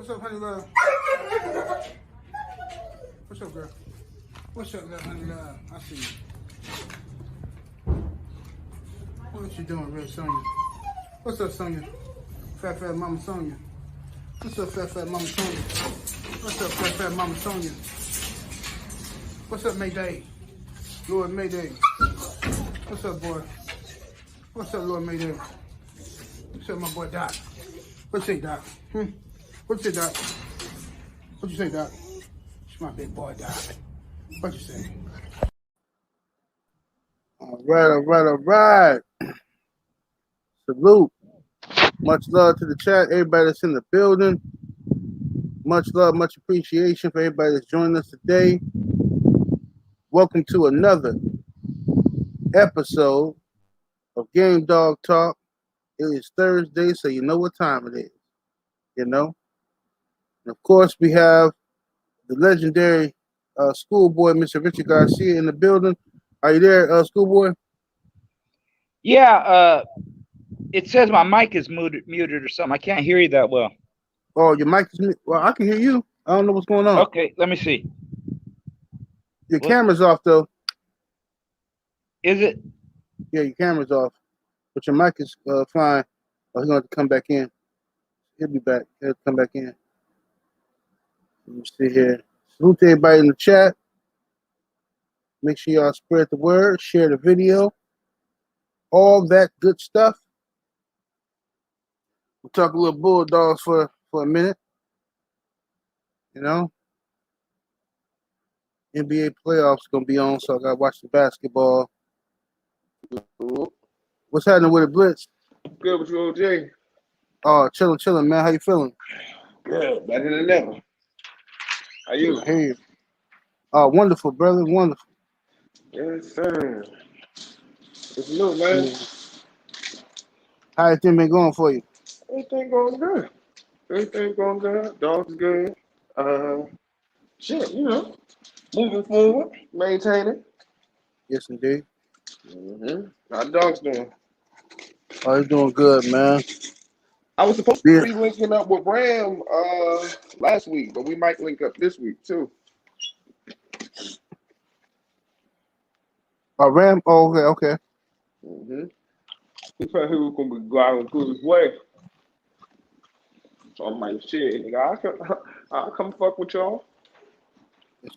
What's up, honey love? What's up, girl? What's up, little honey love? I see you. What you doing, real Sonya? What's up, Sonya? Fat mama Sonya. What's up, fat mama Sonya? What's up, fat mama Sonya? What's up, Mayday? Lord Mayday. What's up, boy? What's up, Lord Mayday? What's up, my boy Doc? What you say, Doc? What you say, Doc? What you say, Doc? It's my big boy, Doc. What you say? All right. Salute. Much love to the chat. Everybody that's in the building. Much love, much appreciation for everybody that's joining us today. Welcome to another episode of Game Dog Talk. It is Thursday, so you know what time it is. You know? And of course, we have the legendary schoolboy, Mr. Richard Garcia, in the building. Are you there, schoolboy? Yeah, it says my mic is muted or something. I can't hear you that well. Oh, your mic is muted. Well, I can hear you. I don't know what's going on. Okay, let me see. Your camera's off, though. Is it? Yeah, your camera's off. But your mic is fine. Oh, he's going to have to come back in. He'll be back. He'll come back in. Let me see here. Salute to everybody in the chat. Make sure y'all spread the word. Share the video. All that good stuff. We'll talk a little Bulldogs for a minute. You know? NBA playoffs going to be on, so I got to watch the basketball. What's happening with it, Blitz? Good with you, OJ. Oh, chilling, man. How you feeling? Good, better than ever. How you? Hey. Oh, wonderful, brother. Wonderful. Yes, sir. What's new, man? How everything been going for you? Everything going good. Everything going good. Dog's good. Shit, you know, moving forward, maintaining. Yes, indeed. How the dog's doing? Oh, he's doing good, man. I was supposed to be linking up with Ram last week, but we might link up this week too. Ram? Oh, okay. He said he was gonna go out and do his way. So I'm like, shit, nigga, I'll come fuck with y'all.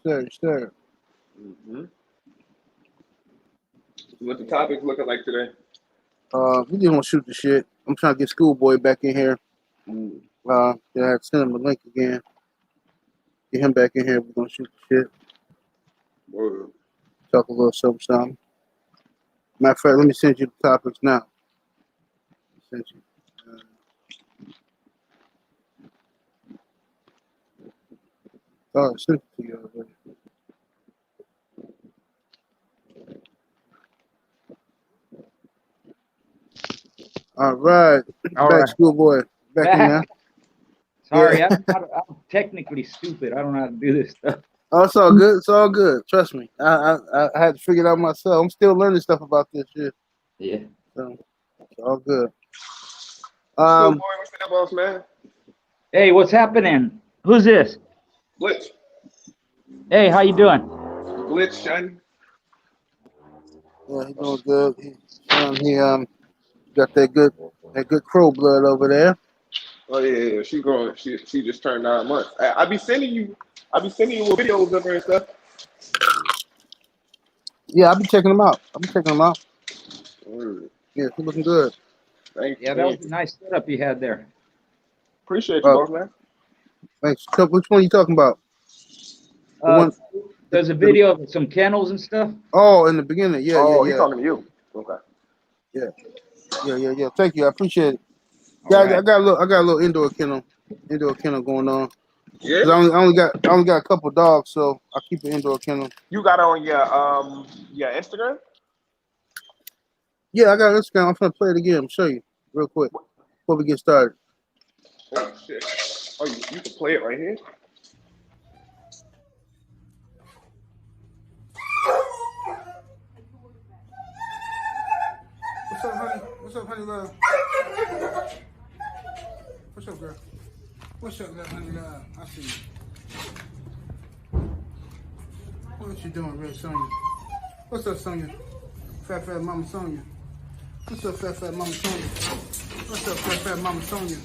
Yes, sir. What the topic's looking like today? We just want to shoot the shit. I'm trying to get Schoolboy back in here. Then I had to send him a link again. Get him back in here. We're going to shoot the shit. Word. Talk a little something. Matter of fact, let me send you the topics now. Send you. I sent it to you already. All right. Back, Schoolboy. Back in there. Sorry, Yeah. I'm technically stupid. I don't know how to do this stuff. Oh, it's all good. It's all good. Trust me. I had to figure it out myself. I'm still learning stuff about this shit. Yeah. So, it's all good. Schoolboy, what's that, boss, man? Hey, what's happening? Who's this? Glitch. Hey, how you doing? Glitch, son. Yeah, he's doing good. He got that good crow blood over there. Oh yeah. She growing. She just turned 9 months. I be sending you little videos of her and stuff. Yeah, I'll be checking them out. Word. Yeah, she's looking good. Thank you. Yeah, that was a nice setup you had there. Appreciate you, boss, man. Thanks. Which one are you talking about? There's a video of some kennels and stuff. Oh, in the beginning. Yeah. He's talking to you. Okay. Yeah. Thank you. I appreciate it. Yeah, right. I got a little indoor kennel going on. Yeah. I only got a couple dogs, so I keep an indoor kennel. You got it on your Instagram? Yeah, I got Instagram. I'm gonna play it again. I'll show you real quick before we get started. Oh shit! Oh, you can play it right here. What's up, honey? What's up, honey love? What's up, girl? What's up, little honey love? I see you. What you doing, Red Sonya? What's up, Sonya? Fat Mama Sonya. What's up, Fat Mama Sonya? What's up, Fat Mama Sonya?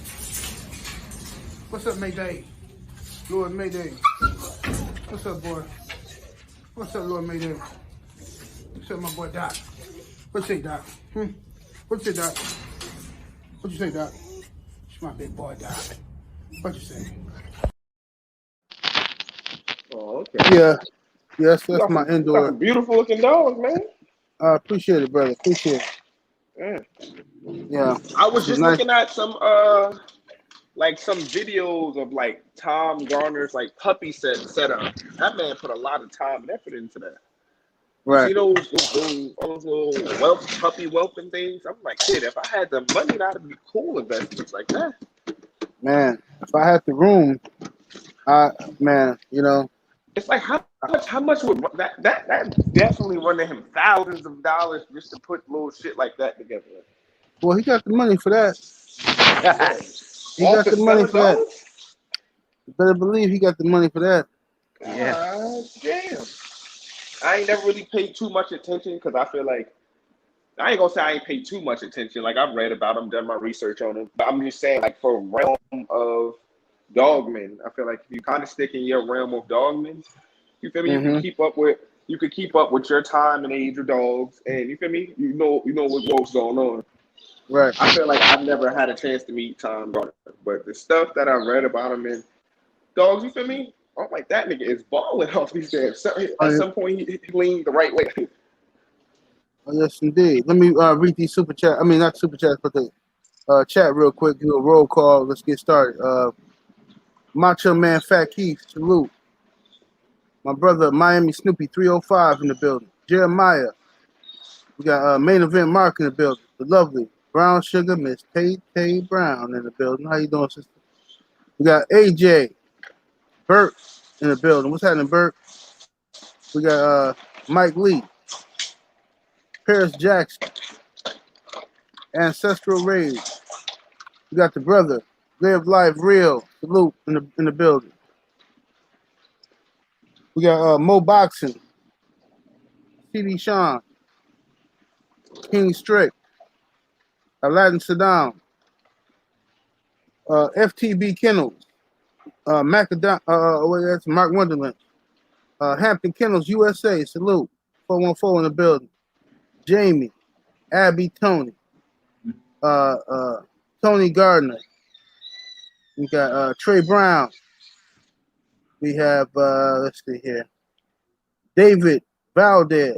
What's up, Mayday? Lord Mayday. What's up, boy? What's up, Lord Mayday? What's up, my boy Doc? What you say, Doc? What you say, Doc? What you say, Doc? It's my big boy, Doc. What you say? Oh, okay. Yeah. Yes, You that's got my some, you got indoor. some beautiful looking dogs, man. I appreciate it, brother. Appreciate it. Yeah. Yeah. I was This is just nice. looking at some like some videos of like Tom Garner's like puppy setup. That man put a lot of time and effort into that. You Right. see those little puppy whelping things? I'm like, shit, if I had the money, that'd be cool investments like that. Man, if I had the room, man, you know. It's like how much would that definitely running him thousands of dollars just to put little shit like that together. Well, he got the money for that. He All got for the money selling for that. dogs? You better believe he got the money for that. Yeah. God damn. I ain't never really paid too much attention because I feel like I ain't gonna say I ain't paid too much attention. Like I've read about him, done my research on him, but I'm just saying, like for realm of dogmen, I feel like if you kind of stick in your realm of dogmen, you feel me? Mm-hmm. You could keep up with your time and age of dogs, and you feel me? You know what's going on. Right. I feel like I've never had a chance to meet Tom Garner, but the stuff that I read about him and dogs, you feel me? I'm like, that nigga is balling off these days. So, at some point, he leaned the right way. Oh, yes, indeed. Let me read these super chat. I mean, not super chats, but the chat real quick. Do a roll call. Let's get started. Macho Man Fat Keith, salute. My brother Miami Snoopy 305 in the building. Jeremiah. We got main event Mark in the building. The lovely Brown Sugar Miss Tay Brown in the building. How you doing, sister? We got AJ Burt in the building. What's happening, Burt? We got Mike Lee, Paris Jackson, Ancestral Rage. We got the brother Live Life Real, salute in the building. We got Mo Boxing, CD Sean, King Strick, Aladdin Saddam, FTB Kennels, that's Mark Wonderland, Hampton Kennels USA, salute, 414 in the building. Jamie, Abby Tony, Tony Gardner. We got Trey Brown. We have, let's see here, David Valdez,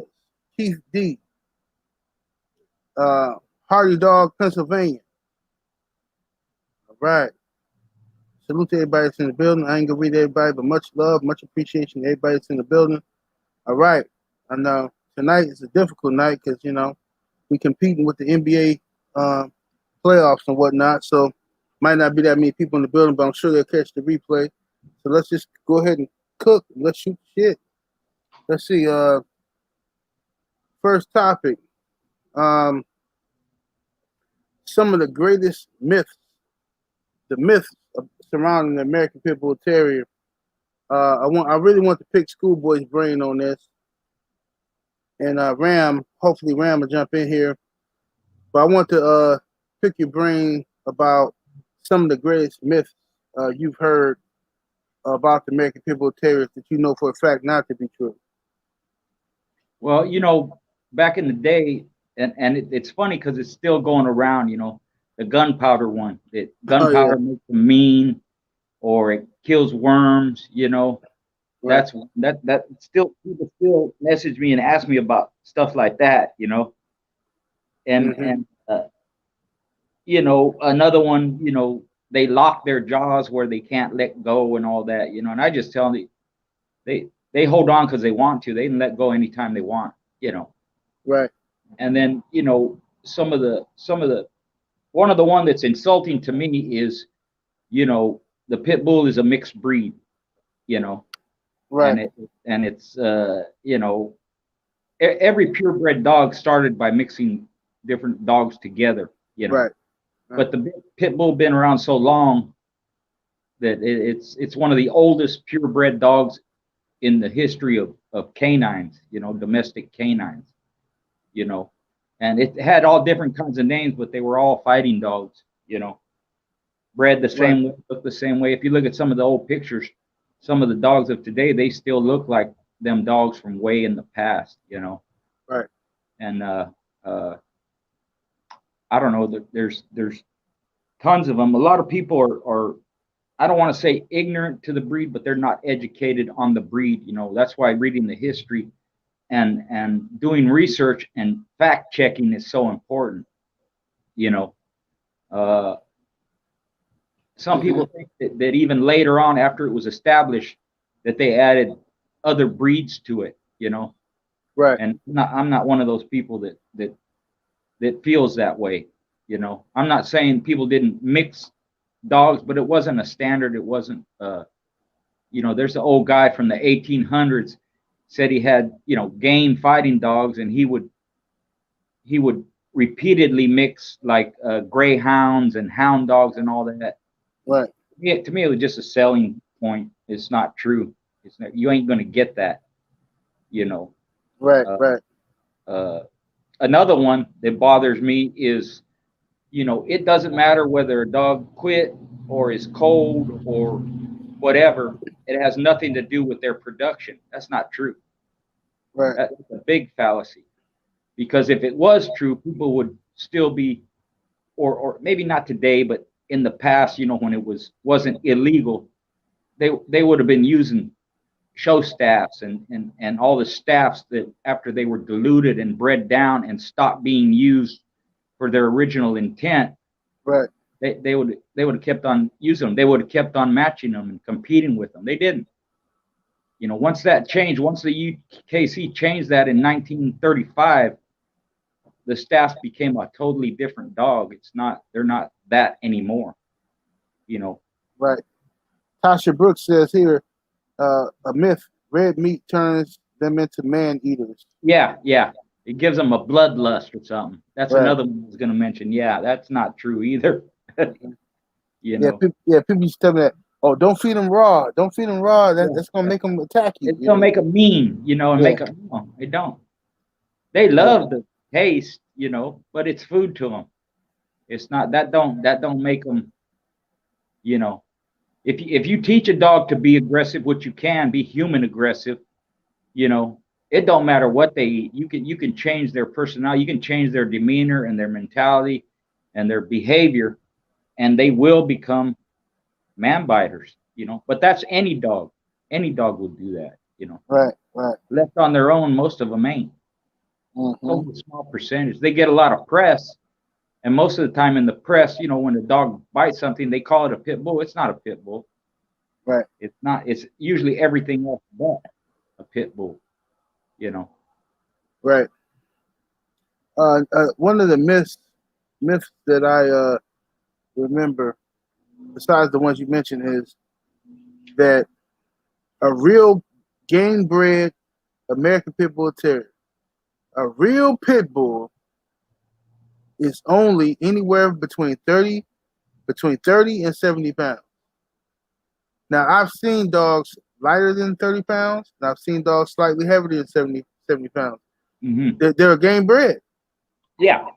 Keith D, Hardy Dog, Pennsylvania. All right. Salute to everybody that's in the building. I ain't gonna read everybody, but much love, much appreciation to everybody that's in the building. All right. I know tonight is a difficult night because, you know, we competing with the NBA playoffs and whatnot. So might not be that many people in the building, but I'm sure they'll catch the replay. So let's just go ahead and cook. Let's shoot shit. Let's see. First topic. Some of the greatest myths, the myths surrounding the American Pitbull Terrier. I really want to pick Schoolboy's brain on this. And hopefully Ram will jump in here. But I want to pick your brain about some of the greatest myths you've heard about the American Pitbull Terriers that you know for a fact not to be true. Well, you know, back in the day, and it's funny because it's still going around, you know, the gunpowder one. Gunpowder makes them mean, or it kills worms, you know. Right. That still, people still message me and ask me about stuff like that, you know. And you know, another one, you know, they lock their jaws where they can't let go and all that, you know. And I just tell them they hold on because they want to. They can let go anytime they want, you know. Right. And then, you know, one of the one that's insulting to me is, you know, the pit bull is a mixed breed, you know. Right. And it's you know, every purebred dog started by mixing different dogs together, you know. Right. But the pit bull been around so long, that it's one of the oldest purebred dogs in the history of canines, you know, domestic canines, you know, and it had all different kinds of names, but they were all fighting dogs, you know, bred the same way, look the same way. If you look at some of the old pictures, some of the dogs of today, they still look like them dogs from way in the past, you know. Right. And I don't know, there's tons of them. A lot of people are I don't want to say ignorant to the breed, but they're not educated on the breed. You know, that's why reading the history and doing research and fact checking is so important. You know, some people think that even later on, after it was established, that they added other breeds to it. You know, Right. and I'm not one of those people that feels that way. You know, I'm not saying people didn't mix dogs, but it wasn't a standard. It wasn't, you know, there's an old guy from the 1800s said he had, you know, game fighting dogs, and he would repeatedly mix like greyhounds and hound dogs and all that. Right. Yeah, to me, it was just a selling point. It's not true. It's not, you ain't going to get that, you know. Right. Right. Another one that bothers me is, you know, it doesn't matter whether a dog quit or is cold or whatever. It has nothing to do with their production. That's not true. Right. That's a big fallacy. Because if it was true, people would still be, or maybe not today, but in the past, you know, when it wasn't illegal, they would have been using show staffs and all the staffs that after they were diluted and bred down and stopped being used for their original intent, Right. they would have kept on using them. They would have kept on matching them and competing with them. They didn't. You know, once that changed, once the UKC changed that in 1935, the staffs became a totally different dog. They're not that anymore. You know. Right. Tasha Brooks says here, a myth: red meat turns them into man eaters. Yeah. It gives them a bloodlust or something. That's Right. another one I was going to mention. Yeah, that's not true either. You know. People used to tell me that. Oh, don't feed them raw. Don't feed them raw. That's gonna make them attack you. It's gonna make them mean, you know, and make them. No, they don't. They love the taste, you know, but it's food to them. It's not that don't make them, you know. If you teach a dog to be aggressive, which you can be human aggressive, you know, it don't matter what they eat. You can change their personality, you can change their demeanor and their mentality and their behavior, and they will become man biters, you know. But that's any dog. Any dog will do that, you know. Right. Left on their own, most of them ain't. Only a small percentage. They get a lot of press, and most of the time in the press, you know, when a dog bites something, they call it a pit bull. It's not a pit bull. Right. It's not. It's usually everything else but a pit bull, you know. Right. One of the myths that I remember, besides the ones you mentioned, is that a real game bred American Pit Bull Terrier, a real pit bull, is only anywhere between 30 and 70 pounds. Now, I've seen dogs lighter than 30 pounds, and I've seen dogs slightly heavier than 70 pounds. They're a game bred. Yeah.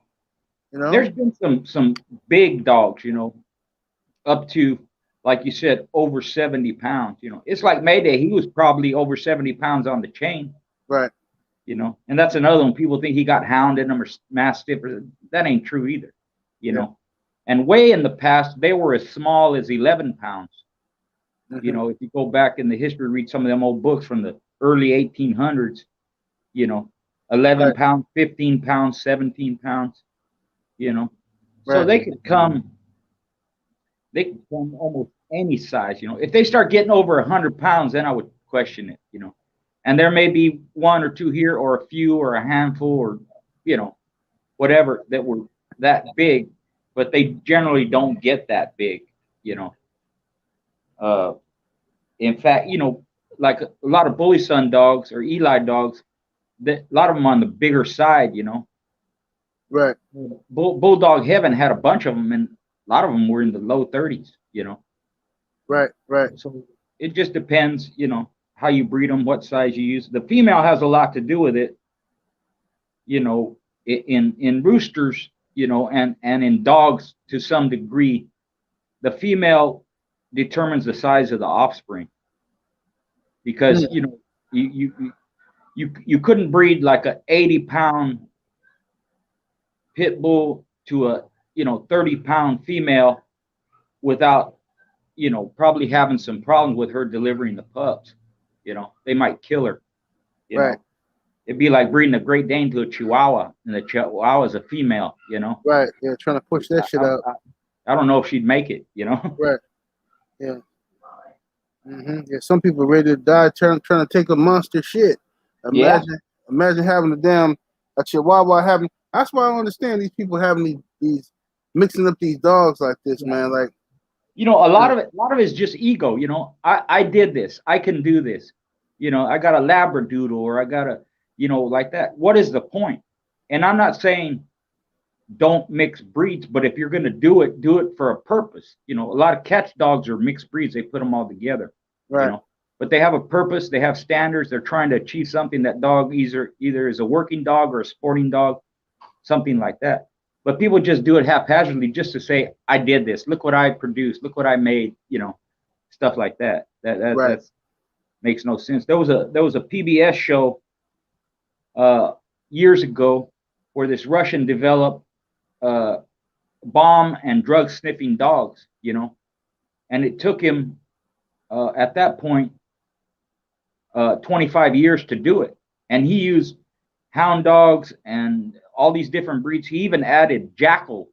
You know? There's been some big dogs, you know, up to, like you said, over 70 pounds. You know, it's like Mayday. He was probably over 70 pounds on the chain. Right. You know, and that's another one. People think he got hound in him or mastiff. That ain't true either. You know, and way in the past, they were as small as 11 pounds. You know, if you go back in the history, read some of them old books from the early 1800s, you know, 11 pounds, 15 pounds, 17 pounds, you know. So they could come almost any size, you know. If they start getting over 100 pounds, then I would question it, you know. And there may be one or two here or a few or a handful or, you know, whatever that were that big, but they generally don't get that big, you know. In fact, you know, like a lot of Bully Son dogs or Eli dogs, a lot of them on the bigger side, you know. Right. Bulldog Heaven had a bunch of them, and a lot of them were in the low 30s, you know. Right. So it just depends, how you breed them, what size you use. The female has a lot to do with it, in roosters, and in dogs to some degree. The female determines the size of the offspring because you couldn't breed like a 80-pound pit bull to a 30-pound female without probably having some problems with her delivering the pups. They might kill her. Right. It'd be like breeding a Great Dane to a Chihuahua, and the Chihuahua is a female. Right. Yeah, trying to push that shit out. I don't know if she'd make it. Right. Yeah. Yeah. Some people ready to die trying to take a monster shit. Imagine having a Chihuahua having. That's why I don't understand these people having these mixing up these dogs like this, man. Like, a lot of it is just ego. I did this. I can do this. I got a Labradoodle, or I got a, like that. What is the point? And I'm not saying don't mix breeds, but if you're going to do it for a purpose. A lot of catch dogs are mixed breeds. They put them all together. Right. But they have a purpose. They have standards. They're trying to achieve something. That dog either is a working dog or a sporting dog, something like that. But people just do it haphazardly just to say, I did this. Look what I produced. Look what I made. Stuff like that. That makes no sense. There was a PBS show years ago where this Russian developed bomb and drug sniffing dogs. And it took him at that point 25 years to do it. And he used hound dogs and all these different breeds. He even added jackal,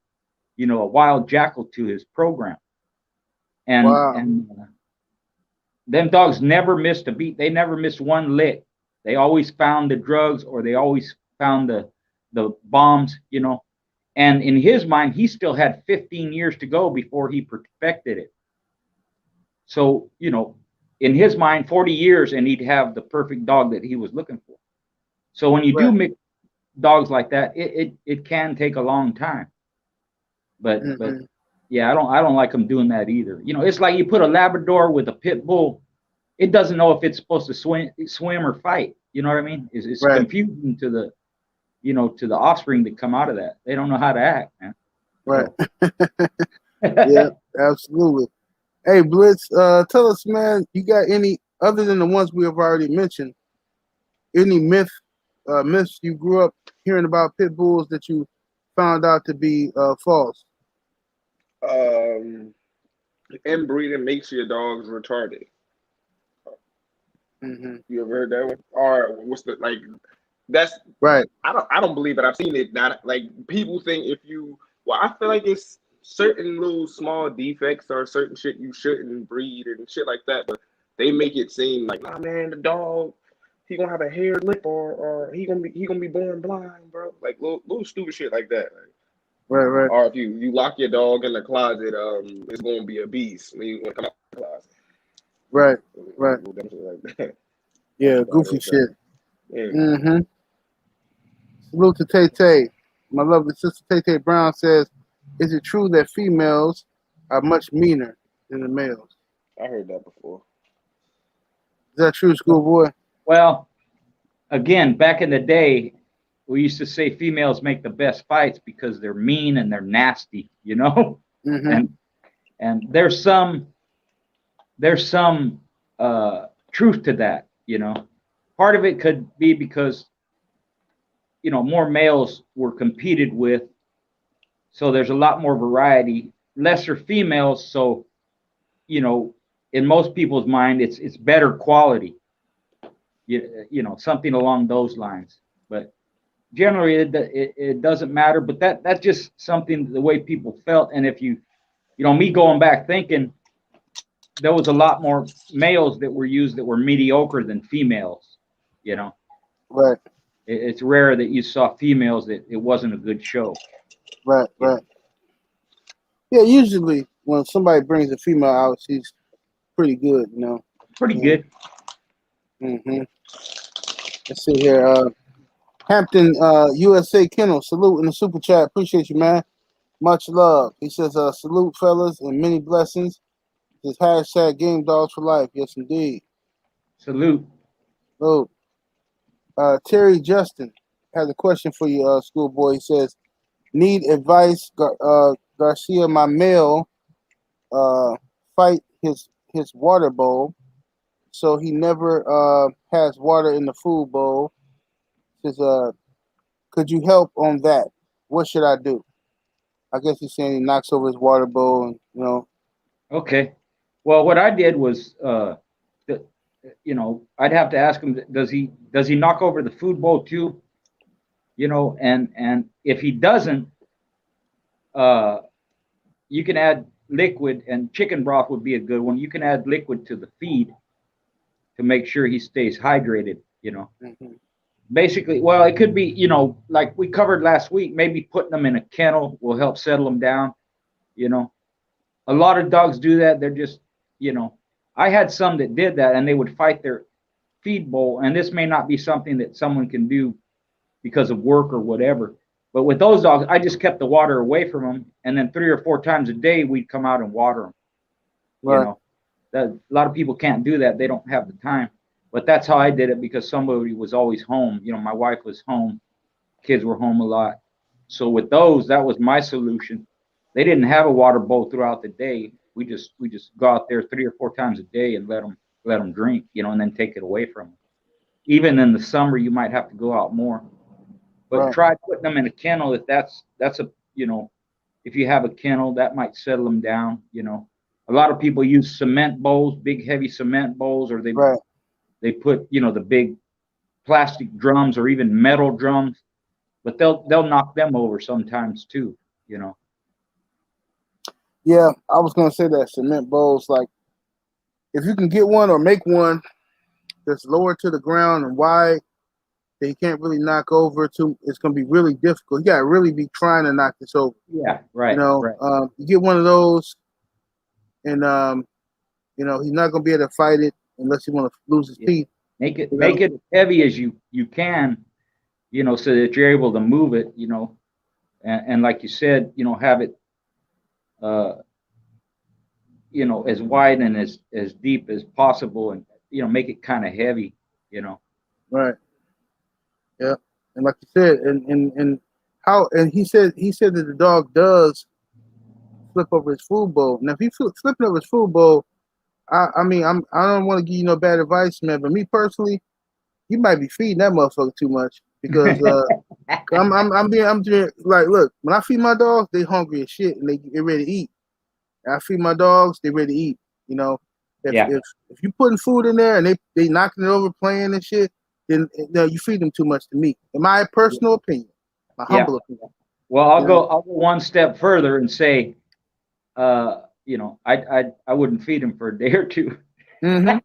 a wild jackal to his program. And them dogs never missed a beat. They never missed one lick. They always found the drugs, or they always found the bombs, And in his mind, he still had 15 years to go before he perfected it. So, in his mind, 40 years and he'd have the perfect dog that he was looking for. So when you do mix dogs like that, it can take a long time. But yeah, I don't like them doing that either. It's like you put a Labrador with a pit bull. It doesn't know if it's supposed to swim or fight. You know what I mean? It's confusing to the to the offspring that come out of that. They don't know how to act, man. Right. Yeah, absolutely. Hey, Blitz, tell us, man, you got any, other than the ones we have already mentioned, any myths you grew up hearing about pit bulls that you found out to be false? Inbreeding makes your dogs retarded. You ever heard that one? Or what's the that's right. I don't believe it. I've seen it. Not like people think I feel like it's certain little small defects or certain shit you shouldn't breed and shit like that, but they make it seem like, nah, man, the dog, he gonna have a haired lip, or he gonna be born blind, bro. Like little stupid shit like that. Right. Or if you lock your dog in the closet, it's gonna be a beast when you come out the closet. Right. Like that. Yeah, goofy shit. Yeah. Salute to Tay Tay. My lovely sister Tay Tay Brown says, is it true that females are much meaner than the males? I heard that before. Is that true, schoolboy? Well, again, back in the day, we used to say females make the best fights because they're mean and they're nasty, And there's some truth to that, Part of it could be because, more males were competed with, so there's a lot more variety, lesser females. So, in most people's mind, it's better quality, something along those lines. But generally, it doesn't matter. But that's just something, the way people felt. And if me going back thinking, there was a lot more males that were used that were mediocre than females, Right. It's rare that you saw females that it wasn't a good show. Right. Yeah, usually when somebody brings a female out, she's pretty good, Pretty good. Let's see here. Hampton, USA Kennel, salute in the super chat. Appreciate you, man. Much love. He says, salute, fellas, and many blessings. this hashtag Game Dogs for Life. Yes, indeed. Salute. Oh, Terry Justin has a question for you, schoolboy. He says, "Need advice, Garcia. My male fight his water bowl, so he never has water in the food bowl. Says, could you help on that? What should I do?" I guess he's saying he knocks over his water bowl, and Okay. Well, what I did was, I'd have to ask him, does he knock over the food bowl too? And if he doesn't, you can add liquid, and chicken broth would be a good one. You can add liquid to the feed to make sure he stays hydrated. Mm-hmm. Basically, well, it could be, like we covered last week, maybe putting them in a kennel will help settle them down. A lot of dogs do that. They're just, I had some that did that, and they would fight their feed bowl. And this may not be something that someone can do because of work or whatever. But with those dogs, I just kept the water away from them. And then 3 or 4 times a day, we'd come out and water them. Right. A lot of people can't do that. They don't have the time. But that's how I did it, because somebody was always home. My wife was home. Kids were home a lot. So with those, that was my solution. They didn't have a water bowl throughout the day. We just go out there 3 or 4 times a day and let them drink, and then take it away from them. Even in the summer, you might have to go out more. But Right. try putting them in a kennel if that's a, if you have a kennel, that might settle them down. A lot of people use cement bowls, big heavy cement bowls, or they put, the big plastic drums or even metal drums, but they'll knock them over sometimes too. Yeah, I was gonna say that cement bowls, like, if you can get one or make one that's lower to the ground and wide, that you can't really knock over it's gonna be really difficult. You gotta really be trying to knock this over. Yeah, right. Right. You get one of those, and he's not gonna be able to fight it unless he want to lose his teeth. Make it as heavy as you can, so that you're able to move it, and like you said, have it, as wide and as deep as possible, and make it kind of heavy, Right. Yeah. And like you said, and he said that the dog does flip over his food bowl. Now, if he flipping over his food bowl, I don't want to give you no bad advice, man, but me personally, you might be feeding that motherfucker too much, because I'm being like, look, when I feed my dogs, they hungry as shit and they ready to eat. And I feed my dogs, they ready to eat. If you putting food in there and they knocking it over, playing and shit, then you feed them too much to me. In my personal opinion, my humble opinion. Well, I'll go one step further and say, I wouldn't feed them for a day or two. Mm-hmm.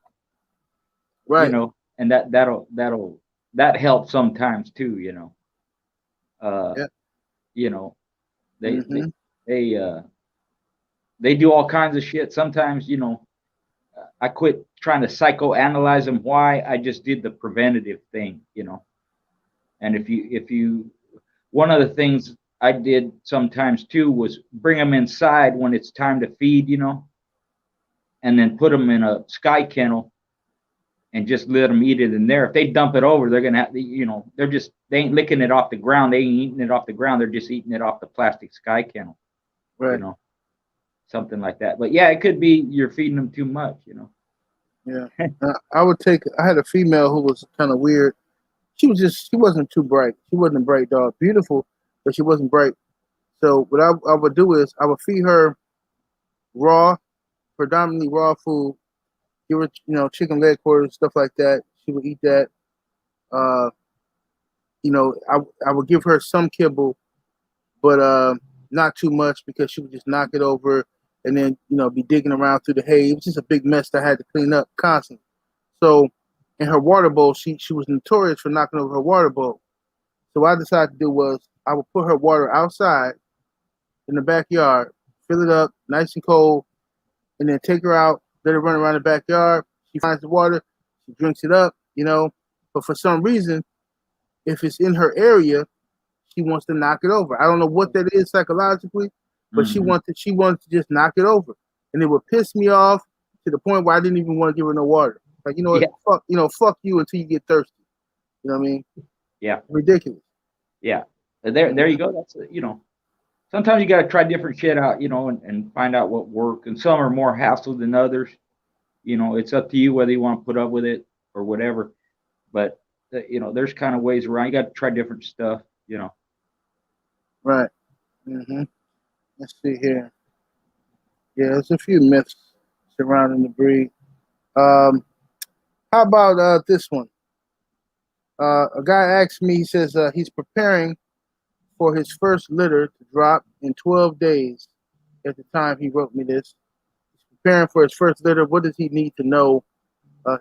Right. And that helps sometimes too. They do all kinds of shit. Sometimes, I quit trying to psychoanalyze them. Why? I just did the preventative thing, And if you, one of the things I did sometimes too was bring them inside when it's time to feed, and then put them in a sky kennel and just let them eat it in there. If they dump it over, they're gonna have, they ain't licking it off the ground. They ain't eating it off the ground. They're just eating it off the plastic sky kennel, right. Something like that. But yeah, it could be you're feeding them too much, Yeah. I had a female who was kind of weird. She wasn't too bright. She wasn't a bright dog. Beautiful, but she wasn't bright. So what I would do is I would feed her predominantly raw food. Give her, chicken leg quarters, stuff like that. She would eat that. I would give her some kibble, but not too much, because she would just knock it over and then, be digging around through the hay. It was just a big mess that I had to clean up constantly. So in her water bowl, she was notorious for knocking over her water bowl. So what I decided to do was I would put her water outside in the backyard, fill it up nice and cold, and then take her out, let her run around the backyard. She finds the water, she drinks it up, But for some reason, if it's in her area, she wants to knock it over. I don't know what that is psychologically, but she wants to just knock it over. And it would piss me off. to the point where I didn't even want to give her no water. Like, you know what, Yeah. fuck you until you get thirsty. You know what I mean? Yeah. Ridiculous. Yeah. There you go. That's sometimes you got to try different shit out, and find out what works. And some are more hassle than others. It's up to you whether you want to put up with it or whatever. But there's kind of ways around. You got to try different stuff. Right. Let's see here. Yeah, there's a few myths surrounding the breed. How about this one? A guy asked me. He says he's preparing for his first litter to drop in 12 days. At the time he wrote me this, he's preparing for his first litter. What does he need to know?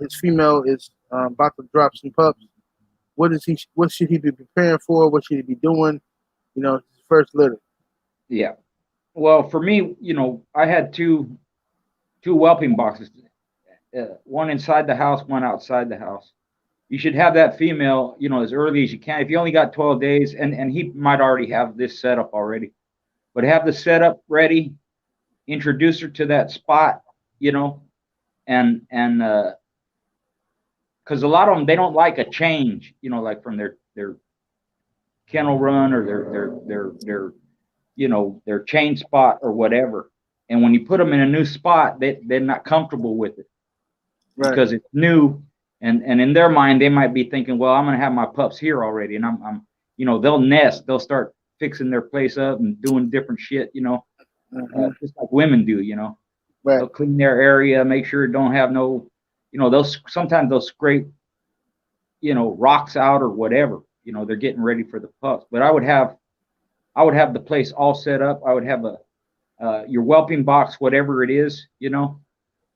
His female is about to drop some pups. What should he be preparing for? What should he be doing? His first litter. Yeah. Well, for me, I had two whelping boxes, one inside the house, one outside the house. You should have that female, as early as you can. If you only got 12 days, and he might already have this setup already, but have the setup ready, introduce her to that spot, and because a lot of them, they don't like a change, like from their kennel run or their chain spot or whatever. And when you put them in a new spot, they're not comfortable with it, right? Because it's new. And in their mind, they might be thinking, well, I'm going to have my pups here already. And I'm they'll nest, they'll start fixing their place up and doing different shit, just like women do, right. They'll clean their area, make sure it don't have no, sometimes they'll scrape, rocks out or whatever, they're getting ready for the pups. But I would have the place all set up. I would have your whelping box, whatever it is,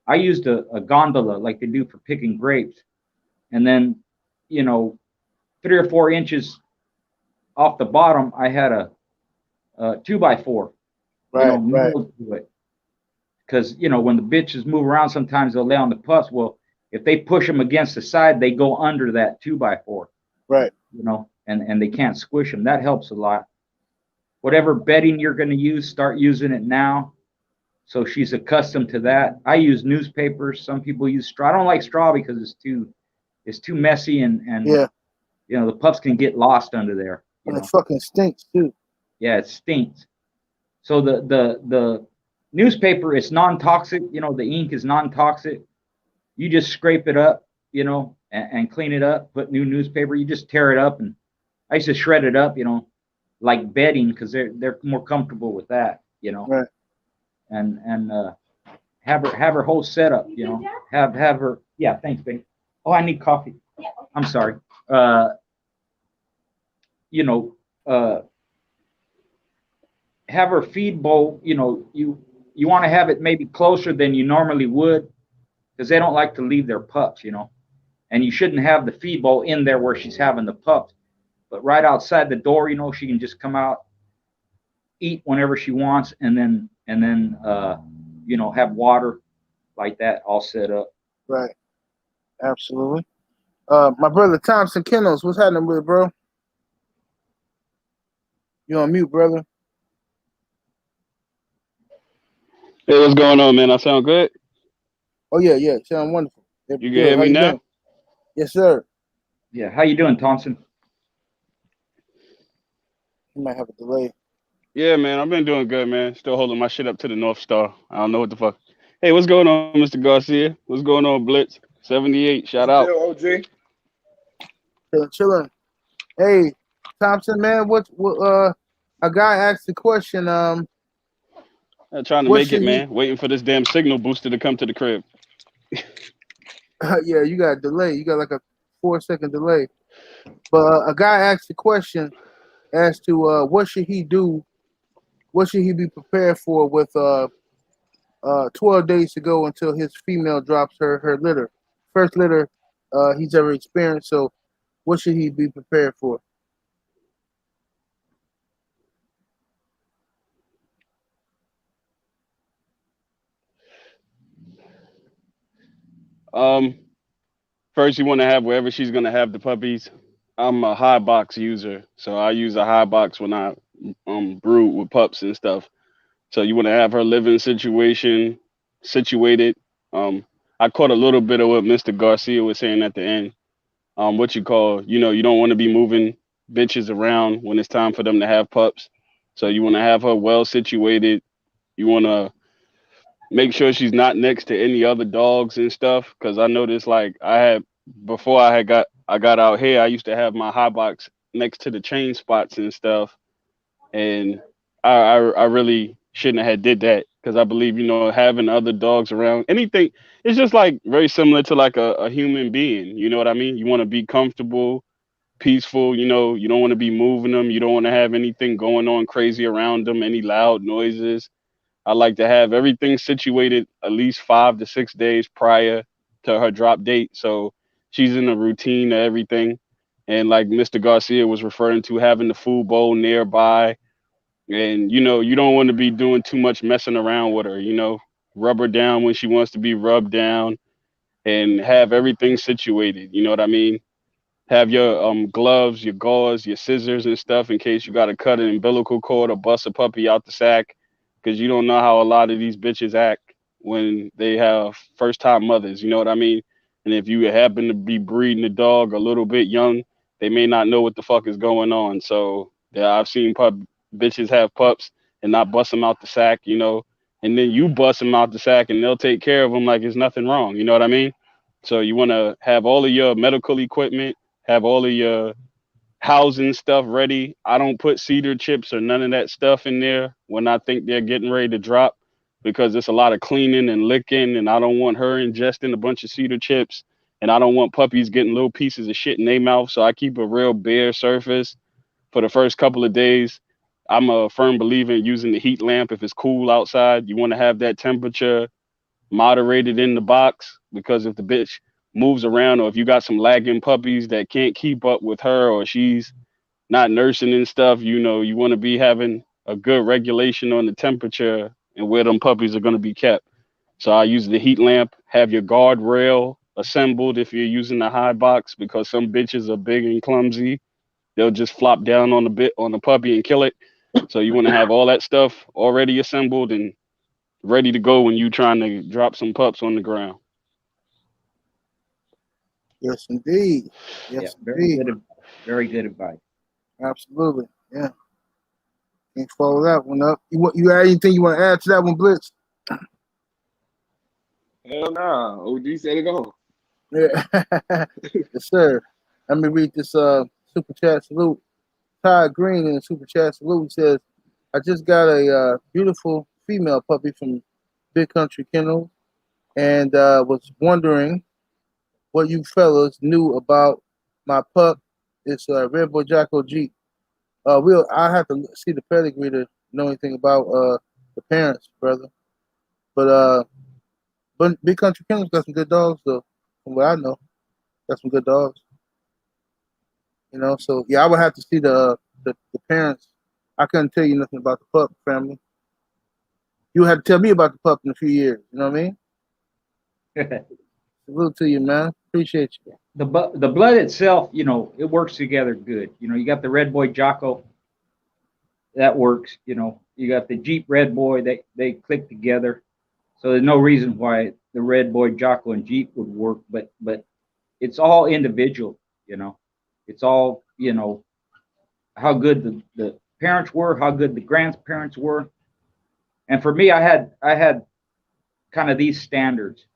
I used a gondola like they do for picking grapes. And then, 3 or 4 inches off the bottom, I had a 2x4, right. To it. Because, when the bitches move around, sometimes they'll lay on the pups. Well, if they push them against the side, they go under that 2x4. Right. And they can't squish them. That helps a lot. Whatever bedding you're going to use, start using it now. So she's accustomed to that. I use newspapers. Some people use straw. I don't like straw because it's too messy and yeah. The pups can get lost under there. And it fucking stinks too. Yeah, it stinks. So the newspaper is non-toxic. The ink is non-toxic. You just scrape it up, and clean it up. Put new newspaper. You just tear it up, and I used to shred it up, like bedding, because they're more comfortable with that, Right. And have her whole setup, have her. Yeah, thanks, babe. Oh, I need coffee. I'm sorry. Have her feed bowl. You want to have it maybe closer than you normally would, because they don't like to leave their pups, and you shouldn't have the feed bowl in there where she's having the pups, but right outside the door, she can just come out, eat whenever she wants, and then have water like that all set up. Right. Absolutely. My brother Thompson Kennels, what's happening with it, bro? You on mute, brother? Hey, what's going on, man? I sound good? Oh yeah, sound wonderful. You can hear me now? Doing? Yes, sir. Yeah, how you doing, Thompson? You might have a delay. Yeah, man, I've been doing good, man. Still holding my shit up to the North Star. I don't know what the fuck. Hey, what's going on, Mr. Garcia? What's going on, Blitz? 78, shout out. OG. Chilling. Hey, Thompson, man, what a guy asked the question, I'm trying to make it, man. Waiting for this damn signal booster to come to the crib. Yeah, you got a delay. You got like a 4-second delay. But a guy asked the question as to what should he do? What should he be prepared for with 12 days to go until his female drops her litter, first litter he's ever experienced. So, what should he be prepared for? First, you want to have wherever she's gonna have the puppies. I'm a high box user, so I use a high box when I brood with pups and stuff. So you want to have her living situation situated. I caught a little bit of what Mr. Garcia was saying at the end. What you call, you don't want to be moving bitches around when it's time for them to have pups. So you want to have her well situated. You want to make sure she's not next to any other dogs and stuff. Cause I noticed like before I got out here, I used to have my high box next to the chain spots and stuff. And I really shouldn't have had did that because I believe having other dogs around anything, it's just like very similar to like a human being. You know what I mean? You want to be comfortable, peaceful. You don't want to be moving them. You don't want to have anything going on crazy around them, any loud noises. I like to have everything situated at least 5 to 6 days prior to her drop date, so she's in a routine of everything. And like Mr. Garcia was referring to, having the food bowl nearby, and you don't want to be doing too much messing around with her. Rub her down when she wants to be rubbed down, and have everything situated. You know what I mean? Have your gloves, your gauze, your scissors and stuff in case you got to cut an umbilical cord or bust a puppy out the sack, because you don't know how a lot of these bitches act when they have first time mothers. You know what I mean? And if you happen to be breeding a dog a little bit young, they may not know what the fuck is going on. So yeah, I've seen bitches have pups and not bust them out the sack, and then you bust them out the sack and they'll take care of them like there's nothing wrong. You know what I mean? So you want to have all of your medical equipment, have all of your housing stuff ready. I don't put cedar chips or none of that stuff in there when I think they're getting ready to drop, because it's a lot of cleaning and licking, and I don't want her ingesting a bunch of cedar chips, and I don't want puppies getting little pieces of shit in their mouth. So I keep a real bare surface for the first couple of days. I'm a firm believer in using the heat lamp. If it's cool outside, you want to have that temperature moderated in the box, because if the bitch moves around, or if you got some lagging puppies that can't keep up with her, or she's not nursing and stuff, you want to be having a good regulation on the temperature and where them puppies are going to be kept. So I use the heat lamp. Have your guardrail assembled if you're using the high box, because some bitches are big and clumsy. They'll just flop down on the puppy and kill it. So you want to have all that stuff already assembled and ready to go when you trying to drop some pups on the ground. Yes, indeed. Yeah, Yes, very indeed. good, very good advice. Absolutely. Yeah. Can't follow that one up. You got anything you want to add to that one, Blitz? Hell nah. OG said it all. Yeah. Yes, sir. Let me read this super chat salute. Todd Green in the super chat salute says, I just got a beautiful female puppy from Big Country Kennel, and was wondering what you fellas knew about my pup. It's Red Boy Jocko Jeep. I have to see the pedigree to know anything about the parents, brother. But Big Country Kennel's got some good dogs, though. From what I know, got some good dogs. So yeah, I would have to see the parents. I couldn't tell you nothing about the pup family. You would have to tell me about the pup in a few years. You know what I mean? Salute to you, man. Appreciate you. The blood itself, it works together good. You got the Red Boy Jocko, that works. You got the Jeep Red Boy, they click together. So there's no reason why the Red Boy Jocko and Jeep would work, but it's all individual. It's all how good the parents were, how good the grandparents were. And for me, I had kind of these standards.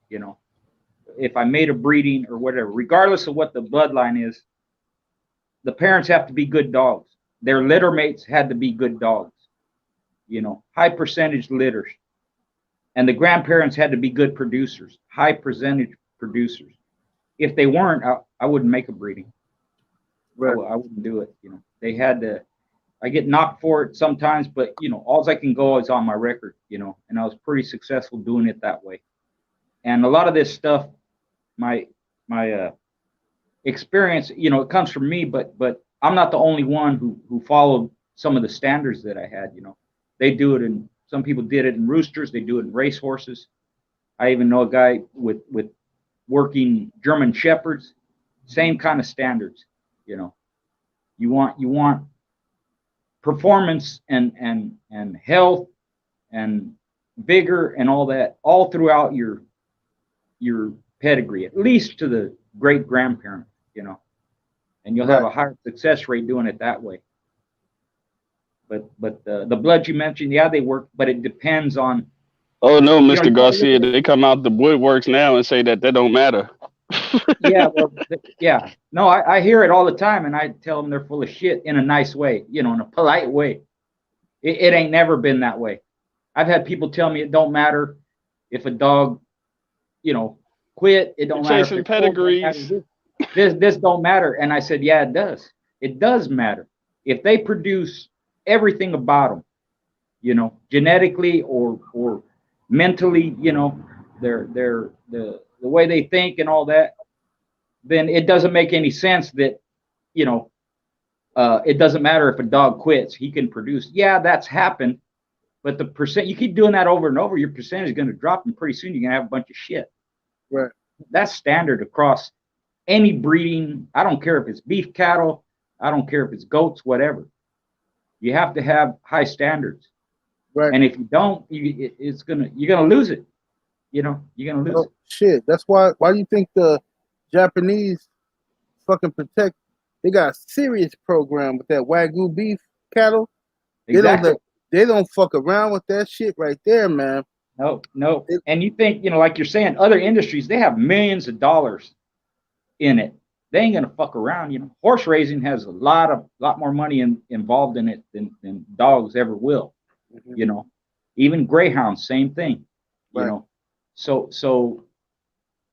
If I made a breeding or whatever, regardless of what the bloodline is, the parents have to be good dogs. Their litter mates had to be good dogs, high percentage litters. And the grandparents had to be good producers, high percentage producers. If they weren't, I wouldn't make a breeding. Right. I wouldn't do it. They had to. I get knocked for it sometimes, but all I can go is on my record. And I was pretty successful doing it that way. And a lot of this stuff, my experience, it comes from me, but I'm not the only one who followed some of the standards that I had. They do it in. Some people did it in roosters. They do it in race horses. I even know a guy with working German shepherds. Same kind of standards. You want performance and health and vigor and all that all throughout your your pedigree, at least to the great grandparent, you know, and you'll have a higher success rate doing it that way. But the bloods you mentioned, yeah, they work, but it depends on. Oh no, You know, Mr. Garcia, they come out the woodworks now and say that don't matter. yeah, well, yeah, no, I hear it all the time, and I tell them they're full of shit in a nice way, you know, in a polite way. It ain't never been that way. I've had people tell me it don't matter if a dog, you know, quit. It don't matter if Chasing pedigrees. This don't matter. And I said, yeah, it does. It does matter. If they produce everything about them, you know, genetically or mentally, you know, the way they think and all that, then it doesn't make any sense that, you know, it doesn't matter if a dog quits, he can produce. Yeah, that's happened, but the percent, you keep doing that over and over, your percentage is going to drop, and pretty soon you're going to have a bunch of shit. Right. That's standard across any breeding. I don't care if it's beef cattle, I don't care if it's goats, whatever. You have to have high standards. Right. And if you don't, you're gonna lose it. You know, you're gonna lose it. Shit. That's why do you think the Japanese fucking protect? They got a serious program with that Wagyu beef cattle. Exactly. They don't fuck around with that shit right there, man. No. And you think, you know, like you're saying, other industries, they have millions of dollars in it. They ain't gonna fuck around. You know, horse raising has a lot more money involved in it than dogs ever will. Mm-hmm. You know, even greyhounds, same thing. You know, so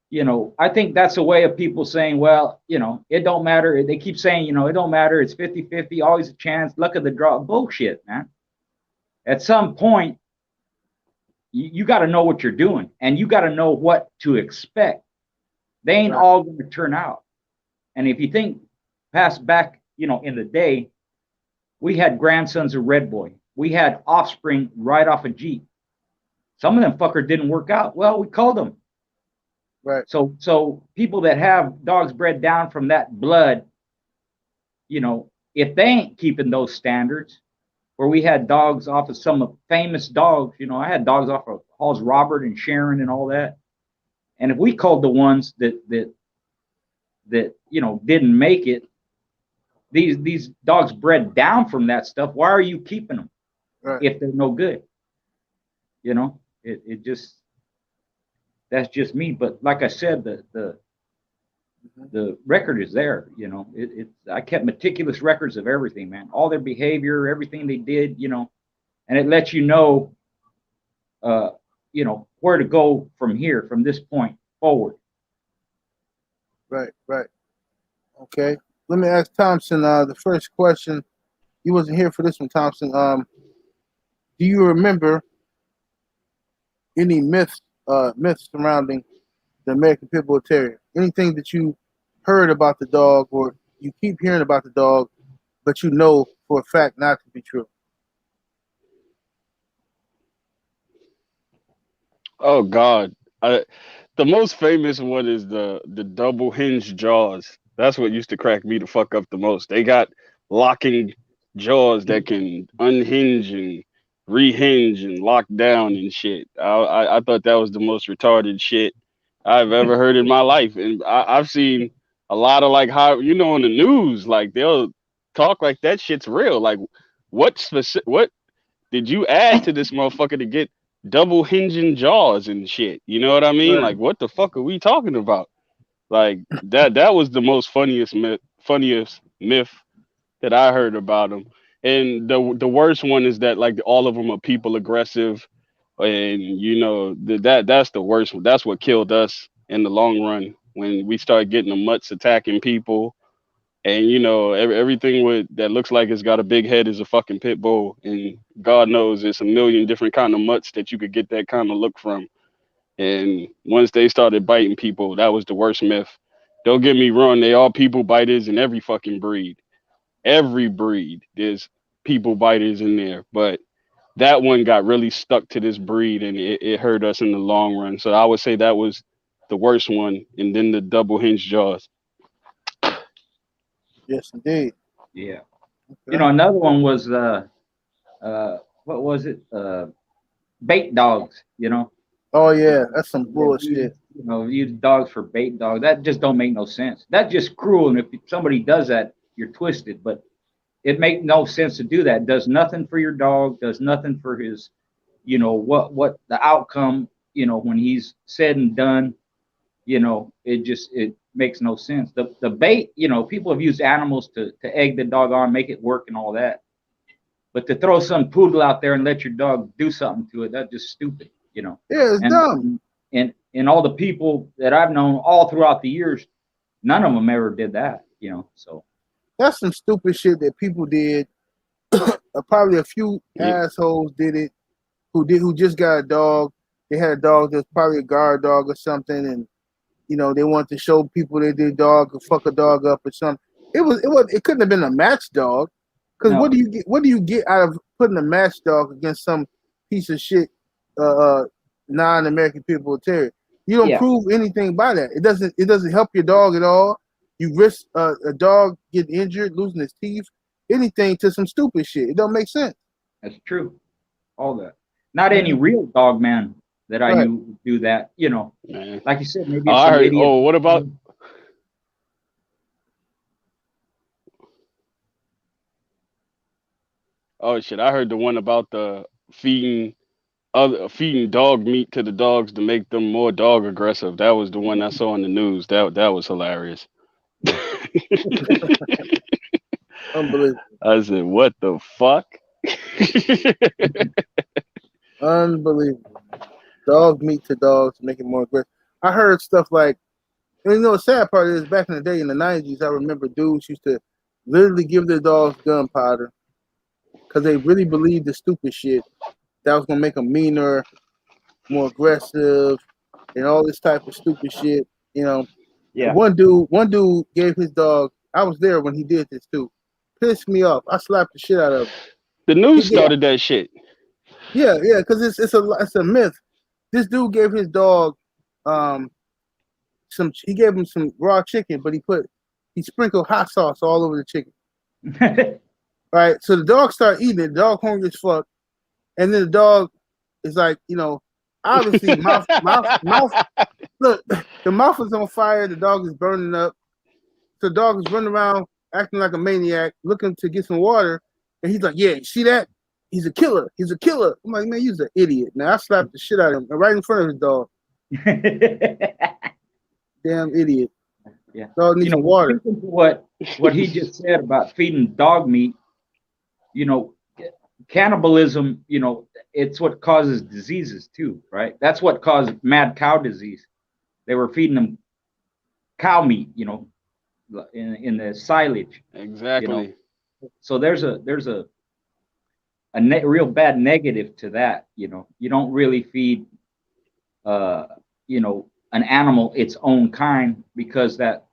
you know, I think that's a way of people saying, well, you know, it don't matter. They keep saying, you know, it don't matter. It's 50-50, always a chance, luck of the draw. Bullshit, man. At some point, you got to know what you're doing, and you got to know what to expect. They ain't all going to turn out. And if you think past back, you know, in the day, we had grandsons of Red Boy. We had offspring right off a Jeep. Some of them fuckers didn't work out. Well, we called them. Right. So people that have dogs bred down from that blood, you know, if they ain't keeping those standards, where we had dogs off of some famous dogs, you know, I had dogs off of Hall's Robert and Sharon and all that. And if we called the ones that you know didn't make it, these dogs bred down from that stuff, why are you keeping them if they're no good? You know, it just, that's just me. But like I said, the record is there. You know, I kept meticulous records of everything, man, all their behavior, everything they did, you know, and it lets you know, you know, where to go from here, from this point forward. Right. Okay. Let me ask Thompson the first question. You wasn't here for this one, Thompson. Do you remember any myths surrounding the American Pitbull Terrier? Anything that you heard about the dog, or you keep hearing about the dog, but you know for a fact not to be true? Oh God, the most famous one is the double hinge jaws. That's what used to crack me the fuck up the most. They got locking jaws that can unhinge and rehinge and lock down and shit. I thought that was the most retarded shit I've ever heard in my life. And I've seen a lot of like how, you know, on the news, like they'll talk like that shit's real. Like what did you add to this motherfucker to get double hinging jaws and shit? You know what I mean? Like what the fuck are we talking about? Like that was the most funniest myth that I heard about them. And the worst one is that like all of them are people aggressive, and you know that's the worst one. That's what killed us in the long run when we started getting the mutts attacking people, and you know everything that looks like it's got a big head is a fucking pit bull, and God knows it's a million different kind of mutts that you could get that kind of look from. And once they started biting people, that was the worst myth. Don't get me wrong, they all people biters in every fucking breed. Every breed, there's people biters in there. But that one got really stuck to this breed, and it hurt us in the long run. So I would say that was the worst one. And then the double hinge jaws. Yes, indeed. Yeah. Okay. You know, another one was, what was it? Bait dogs, you know. Oh yeah, that's some bullshit. you know, use dogs for bait dogs. That just don't make no sense. That's just cruel. And if somebody does that, you're twisted. But it makes no sense to do that. It does nothing for your dog. Does nothing for his, you know, what the outcome. You know, when he's said and done, you know, it makes no sense. The bait, you know, people have used animals to egg the dog on, make it work and all that. But to throw some poodle out there and let your dog do something to it, that's just stupid, you know. Yeah, it's dumb. And all the people that I've known all throughout the years, none of them ever did that, you know. So That's some stupid shit that people did. Probably a few assholes did it who just got a dog. They had a dog that's probably a guard dog or something, and you know they wanted to show people that their dog could fuck a dog up or something. It couldn't have been a match dog, because no. what do you get out of putting a match dog against some piece of shit non-American Pitbull Terrier? You don't prove anything by that. It doesn't help your dog at all. You risk a dog getting injured, losing his teeth, anything to some stupid shit. It don't make sense. That's true. All that. Not any real dog man that I knew do that, you know. Man. Like you said, maybe it's I some heard, idiot. what about? Oh shit! I heard the one about the feeding dog meat to the dogs to make them more dog aggressive. That was the one I saw on the news. That was hilarious. Unbelievable. I said, "What the fuck?" Unbelievable. Dog meat to dogs to make it more aggressive. I heard stuff like, and you know, the sad part is back in the day in the 90s, I remember dudes used to literally give their dogs gunpowder because they really believed the stupid shit that was gonna make them meaner, more aggressive, and all this type of stupid shit. You know, one dude gave his dog. I was there when he did this too. Pissed me off. I slapped the shit out of him. The news started that shit. Yeah, because it's a myth. This dude gave his dog he gave him some raw chicken, but he sprinkled hot sauce all over the chicken. Right, so the dog started eating it. The dog hungry as fuck, and then the dog is like, you know, obviously mouth. Look, the mouth is on fire. The dog is burning up. So the dog is running around acting like a maniac, looking to get some water, and he's like, "Yeah, you see that? He's a killer. He's a killer." I'm like, "Man, you're an idiot." Now I slapped the shit out of him right in front of his dog. Damn idiot. Yeah. Dog needs some water. What he just said about feeding dog meat, you know, cannibalism, you know, it's what causes diseases too, right? That's what caused mad cow disease. They were feeding them cow meat, you know, in the silage. Exactly. You know? So there's a real bad negative to that. You know, you don't really feed, you know, an animal its own kind, because that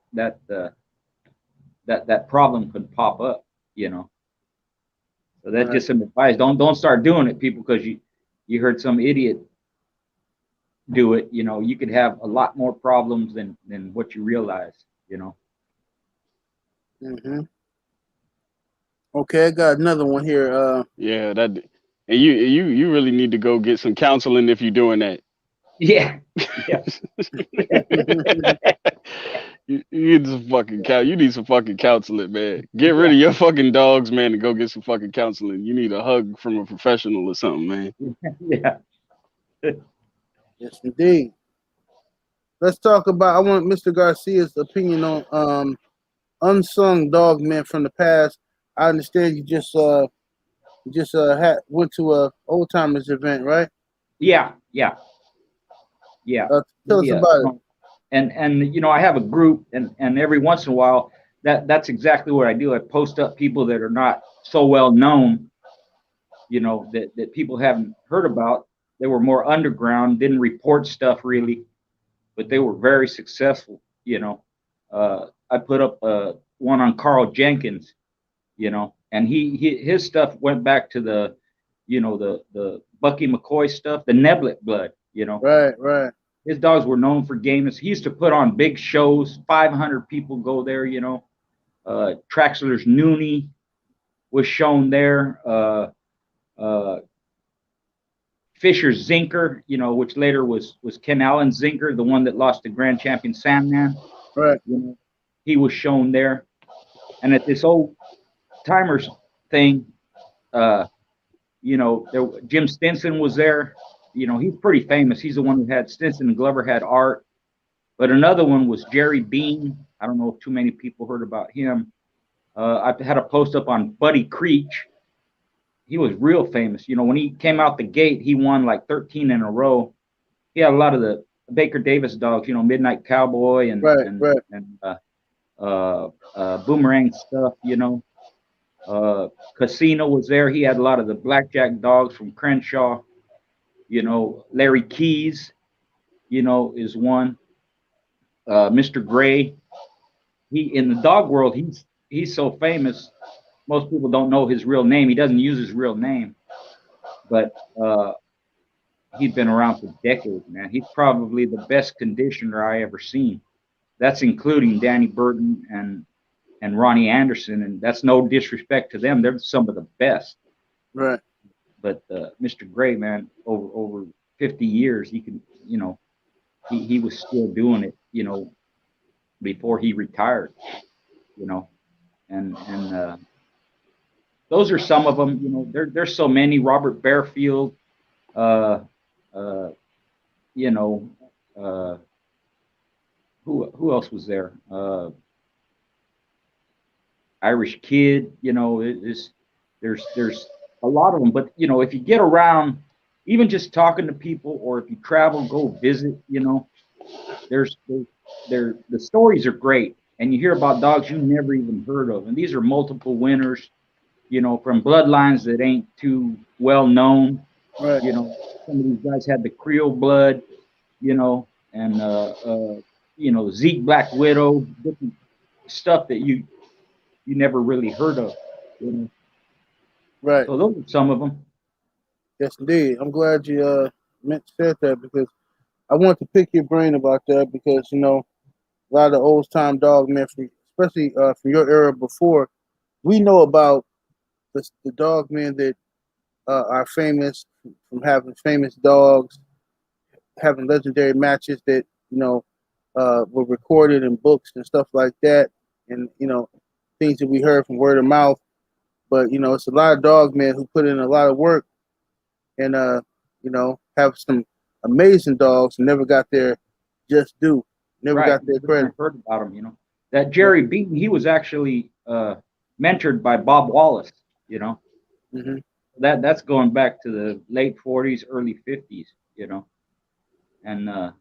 problem could pop up. You know, so that's just some advice. Don't start doing it, people, because you heard some idiot do it. You know, you could have a lot more problems than what you realize. You know. Mm-hmm. Okay, I got another one here. Yeah, and you really need to go get some counseling if you're doing that. Yeah. You need some fucking you need some fucking counseling, man. Get rid of your fucking dogs, man, and go get some fucking counseling. You need a hug from a professional or something, man. Yeah. Yes, indeed. Let's talk about. I want Mr. Garcia's opinion on unsung dog men from the past. I understand you just went to a old timers event, right? Yeah. Tell us about it. And you know, I have a group, and every once in a while, that's exactly what I do. I post up people that are not so well known, you know, that people haven't heard about. They were more underground, didn't report stuff really, but they were very successful. You know, I put up one on Carl Jenkins, you know, and his stuff went back to the, you know, the Bucky McCoy stuff, the Neblet blood, you know. Right. His dogs were known for gameness. He used to put on big shows. 500 people go there, you know. Traxler's Noonie was shown there. Fisher Zinker, you know, which later was Ken Allen Zinker, the one that lost to Grand Champion Sandman. Right. You know, he was shown there. And at this old timers thing, you know, Jim Stinson was there. You know, he's pretty famous. He's the one who had Stinson and Glover had Art. But another one was Jerry Bean. I don't know if too many people heard about him. I had a post up on Buddy Creech. He was real famous. You know, when he came out the gate, he won like 13 in a row. He had a lot of the Baker Davis dogs, you know, Midnight Cowboy and Boomerang stuff, you know. Casino was there. He had a lot of the blackjack dogs from Crenshaw. You know, Larry Keys, you know, is one. Mr. Gray. He in the dog world, he's so famous. Most people don't know his real name. He doesn't use his real name, but he's been around for decades, man. He's probably the best conditioner I ever seen. That's including Danny Burton and Ronnie Anderson, and that's no disrespect to them. They're some of the best. Right. But Mr. Gray, man, over 50 years, he can, you know, he was still doing it, you know, before he retired, you know, and those are some of them. You know, there's so many. Robert Bearfield, you know, who else was there? Irish Kid. You know, there's a lot of them. But you know, if you get around, even just talking to people, or if you travel, go visit. You know, the stories are great, and you hear about dogs you never even heard of, and these are multiple winners. You know, from bloodlines that ain't too well known. Right. You know, some of these guys had the Creole blood, you know, and you know, Zeke Black Widow, different stuff that you never really heard of. You know? Right. So those are some of them. Yes, indeed. I'm glad you said that, because I want to pick your brain about that, because you know, a lot of the old time dog men, especially from your era before, we know about the dog men that are famous from having famous dogs, having legendary matches that, you know, were recorded in books and stuff like that, and you know, things that we heard from word of mouth. But you know, it's a lot of dog men who put in a lot of work, and you know, have some amazing dogs and never got their just due, never Right. got their credit. Heard about him, you know. That Jerry Beaton, he was actually mentored by Bob Wallace, you know. Mm-hmm. That's going back to the late 40s, early 50s, you know. And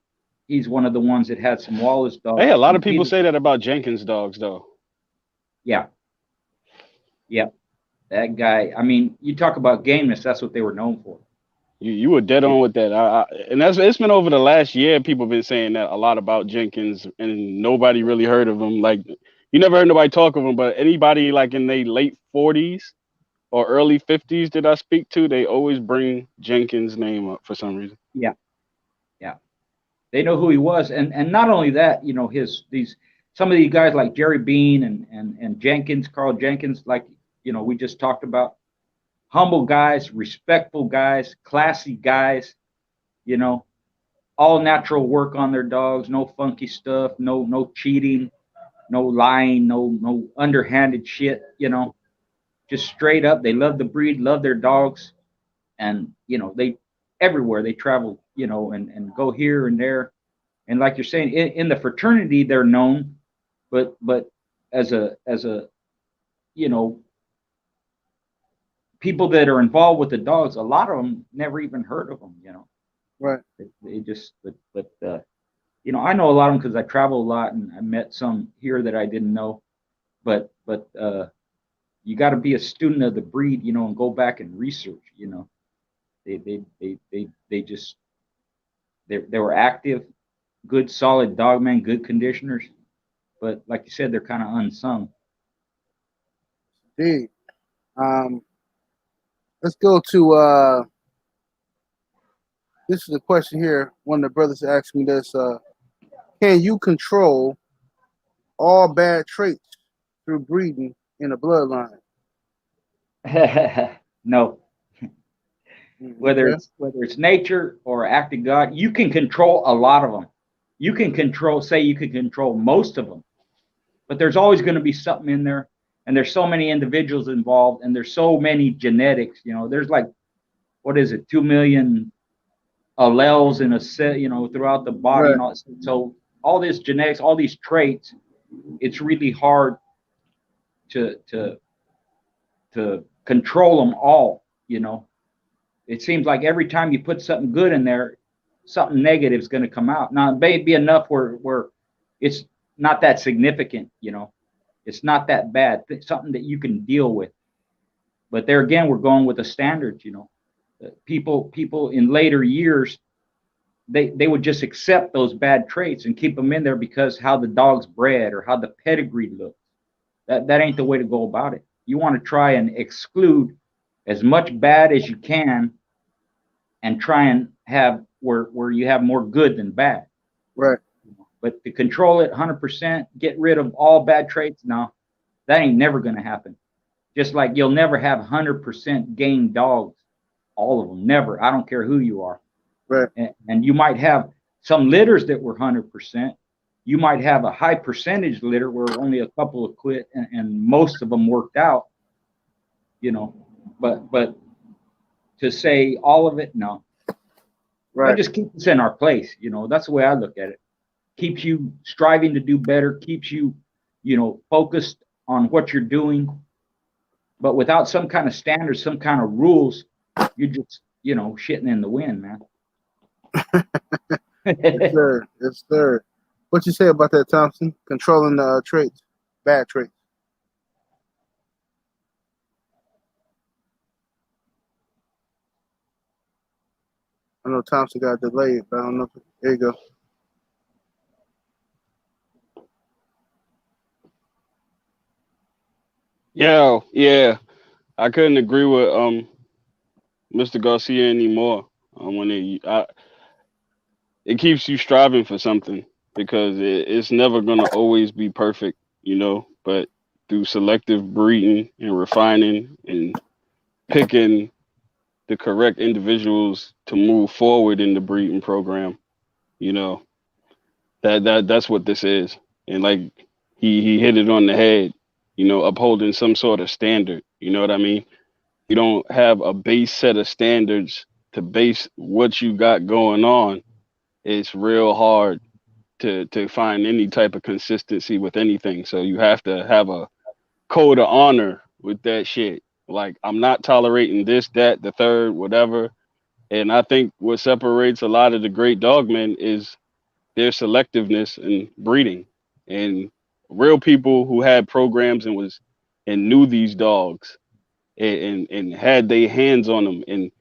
he's one of the ones that had some Wallace dogs. Hey, a lot of people say that about Jenkins dogs, though. Yeah. Yeah. That guy, I mean, you talk about gameness, that's what they were known for. You were dead on with that. And it's been over the last year, people have been saying that a lot about Jenkins, and nobody really heard of him. Like, you never heard nobody talk of him, but anybody like in their late 40s or early 50s that I speak to, they always bring Jenkins' name up for some reason. Yeah. Yeah. They know who he was. And not only that, you know, some of these guys like Jerry Bean and Jenkins, Carl Jenkins, like, you know, we just talked about, humble guys, respectful guys, classy guys, you know, all natural work on their dogs, no funky stuff, no cheating, no lying, no underhanded shit, you know, just straight up. They love the breed, love their dogs, and you know, they everywhere they travel, you know, and go here and there. And like you're saying, in the fraternity they're known, but as a you know, people that are involved with the dogs, a lot of them never even heard of them, you know. Right. They just, but you know, I know a lot of them because I travel a lot, and I met some here that I didn't know. But you got to be a student of the breed, you know, and go back and research. You know, they just they were active, good, solid dogmen, good conditioners. But like you said, they're kind of unsung. Indeed. Let's go to this is a question here. One of the brothers asked me this: can you control all bad traits through breeding in a bloodline? No. whether it's nature or act of God, you can control a lot of them. You can control most of them, but there's always going to be something in there. And there's so many individuals involved, and there's so many genetics. There's like, what is it, 2 million alleles in a set, throughout the body, and all. So all this genetics, all these traits, it's really hard to control them all. It seems like every time you put something good in there, something negative is going to come out. Now, it may be enough where it's not that significant, it's not that bad. It's something that you can deal with. But there again, we're going with the standards, People in later years, they would just accept those bad traits and keep them in there because how the dog's bred or how the pedigree looks. That ain't the way to go about it. You want to try and exclude as much bad as you can and try and have where you have more good than bad. Right. But to control it 100%, get rid of all bad traits, no, that ain't never going to happen. Just like you'll never have 100% game dogs, all of them, never. I don't care who you are. Right. And you might have some litters that were 100%. You might have a high percentage litter where only a couple of quit and most of them worked out, But to say all of it, no. Right. That just keeps us in our place. That's the way I look at it. Keeps you striving to do better, keeps you, focused on what you're doing. But without some kind of standards, some kind of rules, you're just, shitting in the wind, man. Yes, sir. Yes, sir. What you say about that, Thompson? Controlling the traits, bad traits. I know Thompson got delayed, but I don't know. There you go. Yeah. I couldn't agree with Mr. Garcia anymore. When it keeps you striving for something because it's never gonna always be perfect, But through selective breeding and refining and picking the correct individuals to move forward in the breeding program, that's what this is. And like he hit it on the head, upholding some sort of standard. You know what I mean? You don't have a base set of standards to base what you got going on. It's real hard to find any type of consistency with anything. So you have to have a code of honor with that shit. Like, I'm not tolerating this, that, the third, whatever. And I think what separates a lot of the great dogmen is their selectiveness in breeding. And real people who had programs and knew these dogs and had their hands on them. And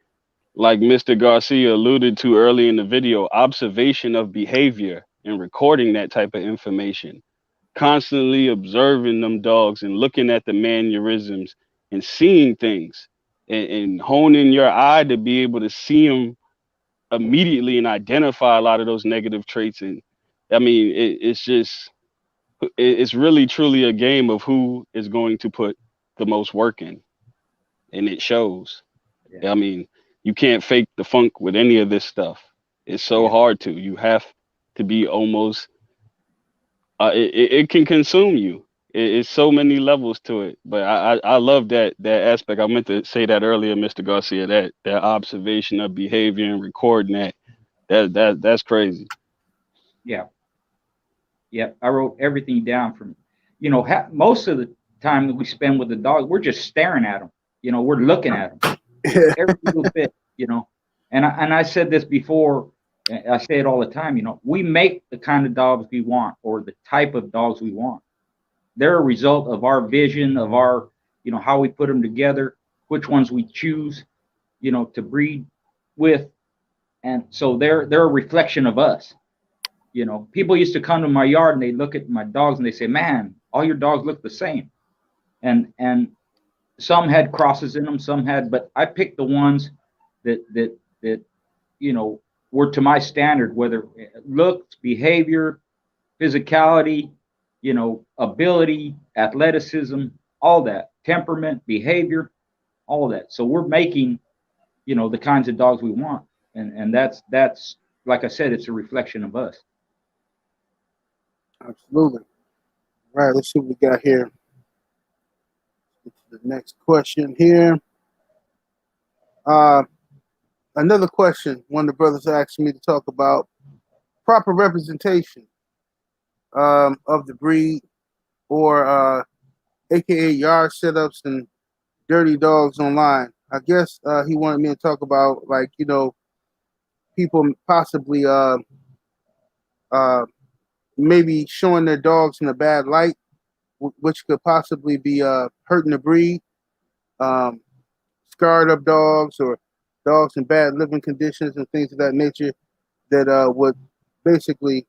like Mr. Garcia alluded to early in the video, observation of behavior and recording that type of information, constantly observing them dogs and looking at the mannerisms and seeing things and honing your eye to be able to see them immediately and identify a lot of those negative traits. And I mean, it's really truly a game of who is going to put the most work in, and it shows. Yeah. I mean, you can't fake the funk with any of this stuff. It's so hard to. You have to be almost. It can consume you. It's so many levels to it. But I love that aspect. I meant to say that earlier, Mr. Garcia. That observation of behavior and recording that's crazy. Yeah. I wrote everything down from, most of the time that we spend with the dog, we're just staring at them. We're looking at them every little bit. And I said this before. I say it all the time. We make the kind of dogs we want or the type of dogs we want. They're a result of our vision, of our, how we put them together, which ones we choose, to breed with. And so they're a reflection of us. People used to come to my yard and they look at my dogs and they say, man, all your dogs look the same. And some had crosses in them, some had, but I picked the ones that were to my standard, whether looks, behavior, physicality, ability, athleticism, all that, temperament, behavior, all that. So we're making you know, the kinds of dogs we want. And that's like I said, it's a reflection of us. Absolutely. All right, let's see what we got here. Get to the next question here. Another question one of the brothers asked me to talk about proper representation of the breed, or aka yard setups and dirty dogs online. I guess he wanted me to talk about, like, you know, people possibly maybe showing their dogs in a bad light, which could possibly be hurting the breed. Scarred up dogs, or dogs in bad living conditions and things of that nature, that would basically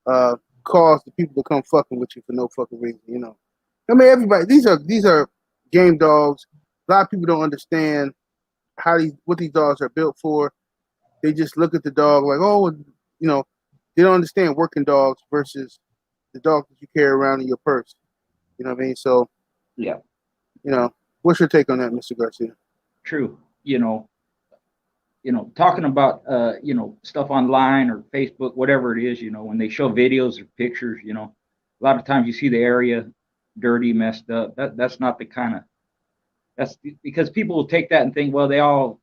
cause the people to come fucking with you for no fucking reason. You know, I mean, everybody. These are game dogs. A lot of people don't understand what these dogs are built for. They just look at the dog like, oh, you know, they don't understand working dogs versus the dog that you carry around in your purse. You know what I mean? So, Yeah, you know, what's your take on that, Mr. Garcia? true. You know, talking about you know, stuff online or Facebook, whatever it is, you know, when they show videos or pictures, you know, a lot of times you see the area dirty, messed up. That's not the kind of, that's because people will take that and think, well, they all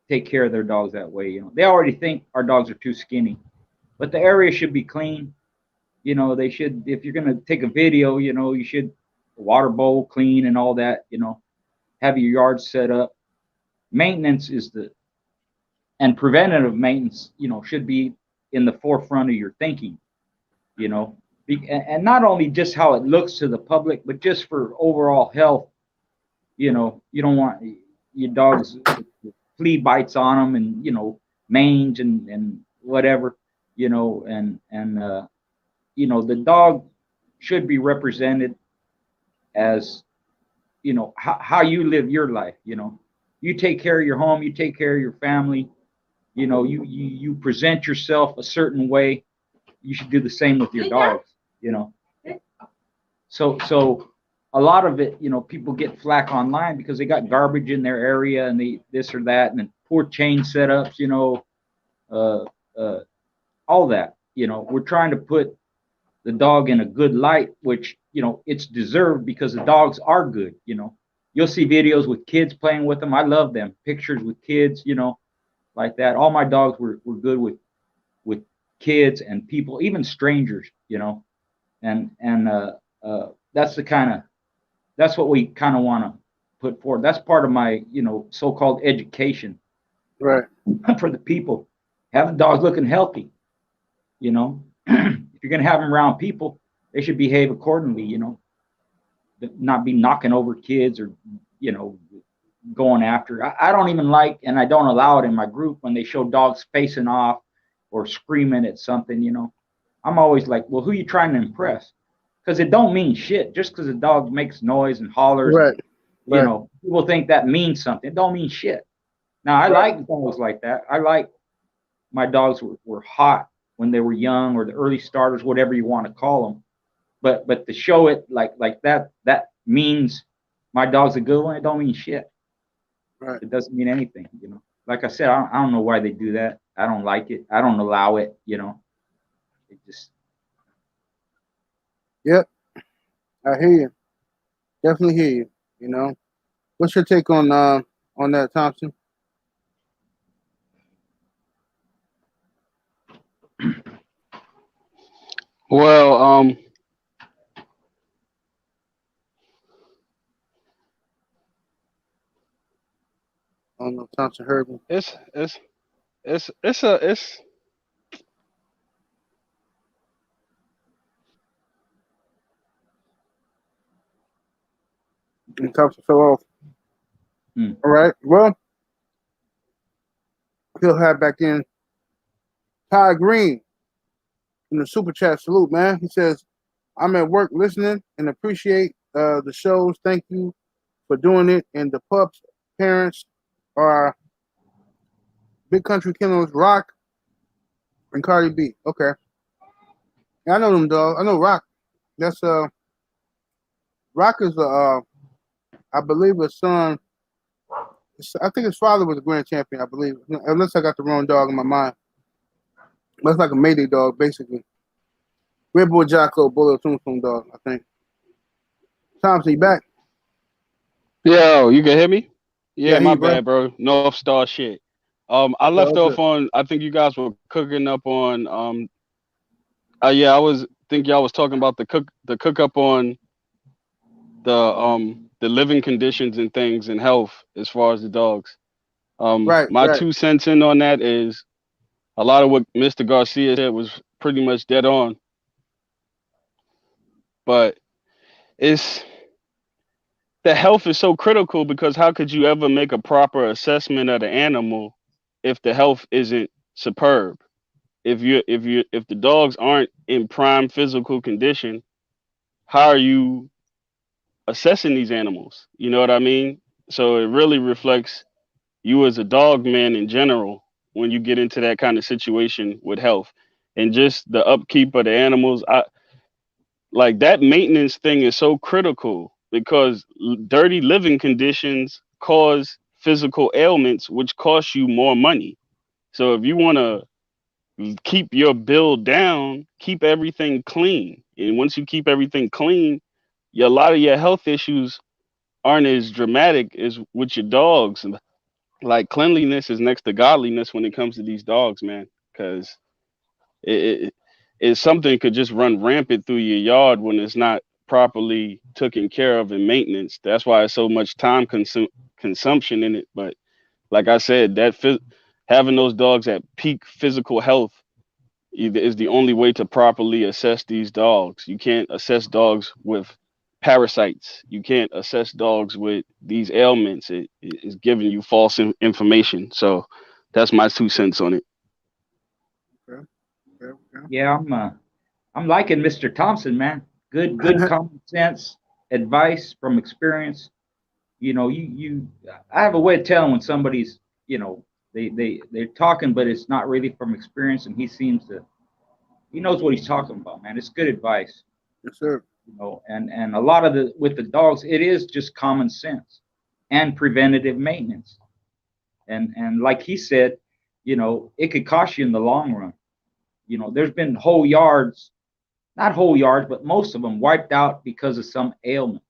take care of their dogs that way. You know, they already think our dogs are too skinny, but the area should be clean. You know, they should, if you're gonna take a video, you know, you should water bowl clean and all that. You know, have your yard set up. Maintenance is and preventative maintenance, you know, should be in the forefront of your thinking. You know, and not only just how it looks to the public, but just for overall health. You know, you don't want your dogs flea bites on them, and, you know, mange and whatever, you know, and you know, the dog should be represented as, you know, how you live your life. You know, you take care of your home, you take care of your family, you know, you present yourself a certain way. You should do the same with your dogs, you know. So a lot of it, you know, people get flack online because they got garbage in their area, and they this or that, and then poor chain setups, you know, uh, all that. You know, we're trying to put the dog in a good light, which, you know, it's deserved because the dogs are good. You know, you'll see videos with kids playing with them. I love them. Pictures with kids, you know, like that. All my dogs were good with kids and people, even strangers, you know, and that's the kind of, that's what we kind of want to put forward. That's part of my, you know, so-called education, Right. for the people. Have the dogs looking healthy, you know. If you're gonna have them around people, they should behave accordingly, you know, not be knocking over kids or, you know, going after. I don't even like, and I don't allow it in my group, when they show dogs facing off or screaming at something. You know, I'm always like, well, who are you trying to impress? Because it don't mean shit. Just because a dog makes noise and hollers, Right. you know, people think that means something. It don't mean shit. Now, I like dogs like that. I like, my dogs were hot when they were young, or the early starters, whatever you want to call them. But to show it like that means my dog's a good one. It don't mean shit. Right. It doesn't mean anything, you know. Like I said, I don't know why they do that. I don't like it. I don't allow it, you know. It just. Yep. I hear you. Definitely hear you. You know, what's your take on that, Thompson? Well, I don't know if Thompson heard me. it's And Thompson fell off. Hmm. All right. Well, he'll have back in Ty Green in the super chat. Salute, man. He says, I'm at work listening and appreciate the shows. Thank you for doing it. And the pups' parents are Big Country Kennels, Rock and Cardi B. Okay. Yeah, I know them, dog. I know Rock. That's Rock is I believe a son. I think his father was a grand champion, I believe. Unless I got the wrong dog in my mind. That's like a Mayday dog, basically. Red Bull Jocko, Bullet Tombstone dog, I think. Thompson, you back? Yo, you can hear me? Yeah, Yeah, he my bro. bad, bro. North Star shit. I left All off good. on. I think you guys were cooking up on. Yeah, I was. Think y'all was talking about the cook up on the living conditions and things and health as far as the dogs. Right, My right. 2 cents in on that is a lot of what Mr. Garcia said was pretty much dead on, but it's the health is so critical because how could you ever make a proper assessment of the animal if the health isn't superb? If the dogs aren't in prime physical condition, how are you assessing these animals? You know what I mean? So it really reflects you as a dog man in general when you get into that kind of situation with health and just the upkeep of the animals. I like that maintenance thing is so critical because dirty living conditions cause physical ailments which cost you more money. So if you want to keep your bill down, keep everything clean. And once you keep everything clean, a lot of your health issues aren't as dramatic as with your dogs. Like cleanliness is next to godliness when it comes to these dogs, man. Because it's something could just run rampant through your yard when it's not properly taken care of and maintenance. That's why it's so much time consumption in it. But like I said, having those dogs at peak physical health is the only way to properly assess these dogs. You can't assess dogs with parasites. You can't assess dogs with these ailments. It is giving you false information. So that's my 2 cents on it. Okay, okay, okay. Yeah, I'm liking Mr. Thompson, man. Good common sense advice from experience. You know, I have a way of telling when somebody's, you know, they're talking, but it's not really from experience, and he knows what he's talking about, man. It's good advice, Yes, sir. you know, and a lot of the with the dogs, it is just common sense and preventative maintenance. And like he said, you know, it could cost you in the long run. You know, there's been whole yards, not whole yards, but most of them wiped out because of some ailment,